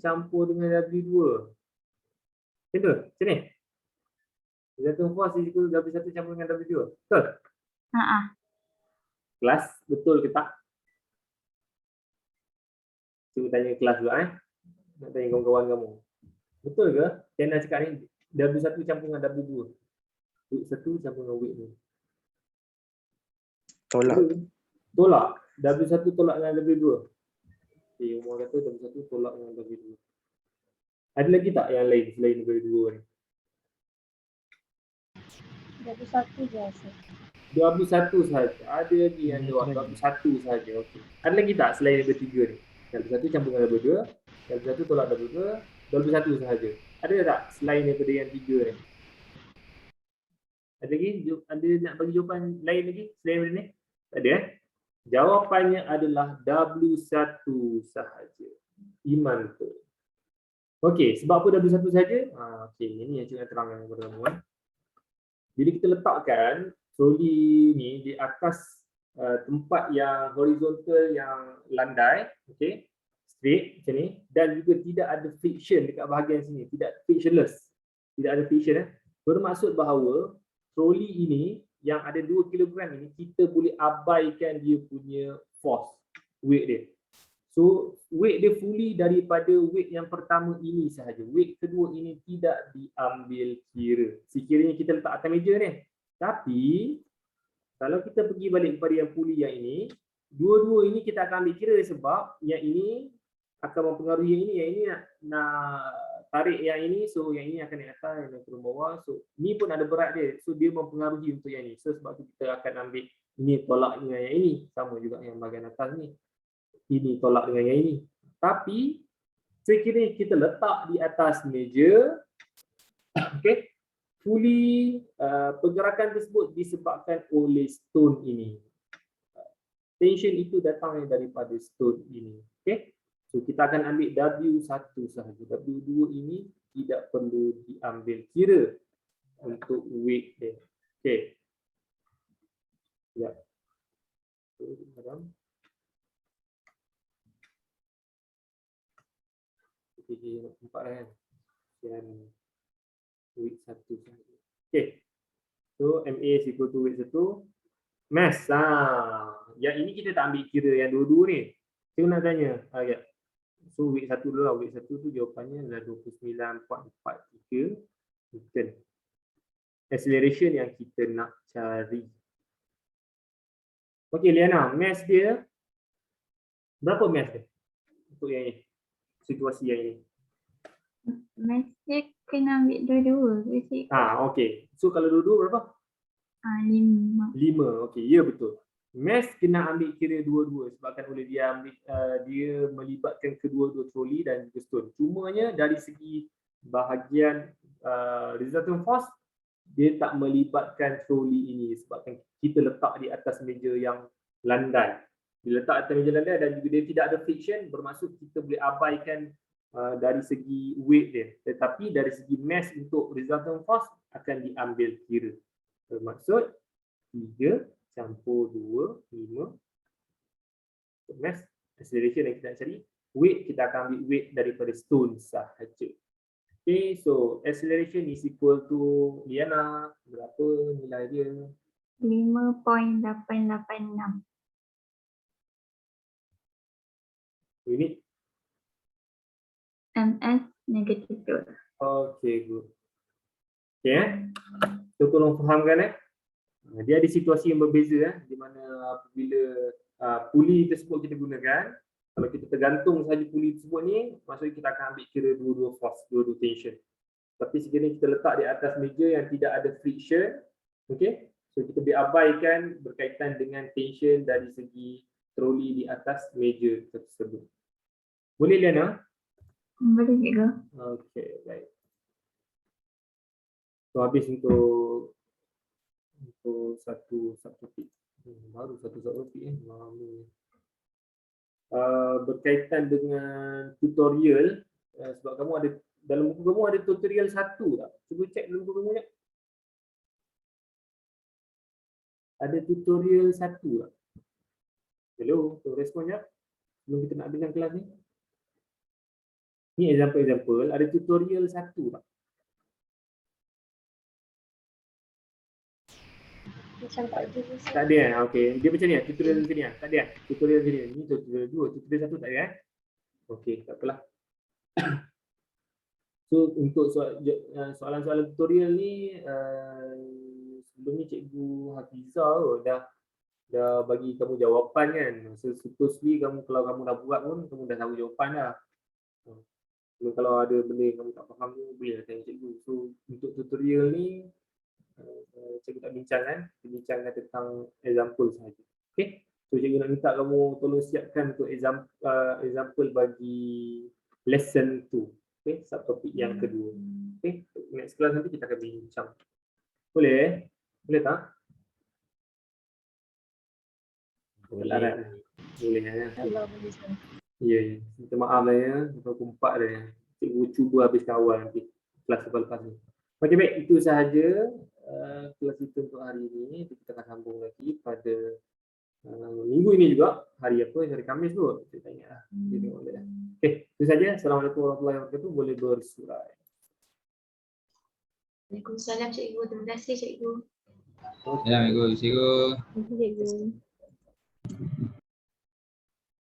campur dengan W2. Betul? Macam ni? Resultant force is equal to W1 campur dengan W2. Betul? Kelas, betul ke tak? Cuba tanya kelas juga nak tanya kawan-kawan kamu. Betul ke? Yang nak cakap ni W1 campur dengan W2. Weight 1 campur dengan weight ni. Tolak. Tolak. W1 tolak dengan W2. Okay, Umar kata W1 tolak dengan W2. Ada lagi tak yang lain selain W2 ni? W1 je rasa. W1 sahaja. Ada lagi yang jawab W1 sahaja. Okey. Ada lagi tak selain W3 ni? W1 campur dengan W2, W1 tolak W2, W1 sahaja. Ada tak selain daripada yang 3 ni? Ada lagi? Ada nak bagi jawapan lain lagi selain daripada ni? Tak ada eh? Jawapannya adalah W1 sahaja. Iman betul. Okey, sebab apa W1 sahaja? Okey, ini yang cikgu nak terangkan kepada kamu. Bila kita letakkan troli ni di atas tempat yang horizontal yang landai, okey, straight macam ni, dan juga tidak ada friction dekat bahagian sini, tidak frictionless, tidak ada friction, bermaksud bahawa troli ini yang ada 2 kg ini kita boleh abaikan dia punya force, weight dia. So weight dia fully daripada weight yang pertama ini sahaja. Weight kedua ini tidak diambil kira. Sekiranya kita letak atas meja ni. Tapi kalau kita pergi balik kepada yang puli yang ini, dua-dua ini kita akan ambil kira sebab yang ini akan mempengaruhi yang ini nak tarik yang ini, so yang ini akan naik atas, yang naik turun bawah. So ni pun ada berat dia. So dia mempengaruhi untuk yang ini. So sebab tu kita akan ambil ini tolak dengan yang ini. Sama juga yang bahagian atas ni. Ini tolak dengan yang ini. Tapi sekiranya kita letak di atas meja, okay, fully pergerakan tersebut disebabkan oleh stone ini. Tension itu datang daripada stone ini. Okay? So kita akan ambil W1 sahaja. W2 ini tidak perlu diambil kira untuk weight dia. Okay. Ya. Okey, nampak kan? Dan weight 1 sahaja. Okey. So MA is equal to weight 1. Mass. Yang ini kita tak ambil kira yang dua-dua ni. Saya nak tanya. Ya. So weight 1 dulu lah. Weight 1 tu jawapannya adalah 29.43 Newton. Acceleration yang kita nak cari. Okey, Liana, mass dia berapa mass dia? Untuk yang ini. Situasi yang ini. Masih kena ambil dua-dua. Okey. So kalau dua-dua berapa? 5. 5. Okey, ya betul. Mass kena ambil kira dua-dua sebabkan oleh dia dia melibatkan kedua-dua troli dan juga stone. Cumanya dari segi bahagian resultant force dia tak melibatkan troli ini sebabkan kita letak di atas meja yang landai. Diletak atas meja landai dan juga dia tidak ada friction, bermaksud kita boleh abaikan dari segi weight dia. Tetapi dari segi mass untuk resultant force akan diambil kira. Bermaksud 3 campur 2, 5. Mass, acceleration yang kita nak cari. Weight, kita akan ambil weight daripada stone sahaja. Okay, so acceleration is equal to, Liana, berapa nilai dia? 5.886. Unit? MS negatif 2. Okay, good. Okay, so tolong fahamkan dia ada situasi yang berbeza di mana apabila puli tersebut kita gunakan, kalau kita tergantung sahaja puli tersebut ni, maksudnya kita akan ambil kira dua-dua force, dua-dua tension. Tapi sekiranya kita letak di atas meja yang tidak ada friction, okay, so kita diabaikan berkaitan dengan tension dari segi troli di atas meja tersebut. Boleh, Liana? Boleh juga. Okay, baik. So habis untuk satu subtopik. Baru satu subtopik berkaitan dengan tutorial, sebab kamu ada dalam buku kamu ada tutorial 1 tak? Cuba cek dalam buku kamu ni. Ada tutorial 1 tak? Hello, respon jap. Sebelum kita nak habiskan kelas ni. Ni example, ada tutorial 1 tak? Macam tak ada. Tak ada kan? Okey. Dia macam ni tutorial macam ni tak ada kan? Tutorial macam ni. Ni tutorial 2, tutorial 1 tak ada kan? Okey, tak apalah. So untuk soalan-soalan tutorial ni sebelum ni Cikgu Hafizah dah dah bagi kamu jawapan kan. So supposedly kamu kalau kamu dah buat pun kamu dah tahu jawapan dah. Kalau ada benda yang kamu tak faham tu boleh tanya cikgu. So untuk tutorial ni cikgu tak bincangkan, bincangkan tentang example sahaja. Okay. So cikgu nak minta kamu tolong siapkan untuk example bagi lesson 2. Okay, subtopik yang kedua. Okay, next class nanti kita akan bincang. Boleh? Boleh tak? Boleh. Boleh ya. Ya, minta maaf lah ya. Pukul 4 dah ya. Cikgu cuba habiskan awal nanti kelas lepas ni. Okey baik, itu sahaja kelas kita untuk hari ini. Kita akan sambung lagi pada minggu ini juga. Hari apa? Hari Khamis tu. Kita ingat lah. Okey, itu saja. Assalamualaikum warahmatullahi wabarakatuh. Boleh bersurat. Waalaikumsalam cikgu. Terima kasih cikgu. Assalamualaikum cikgu. Terima kasih cikgu.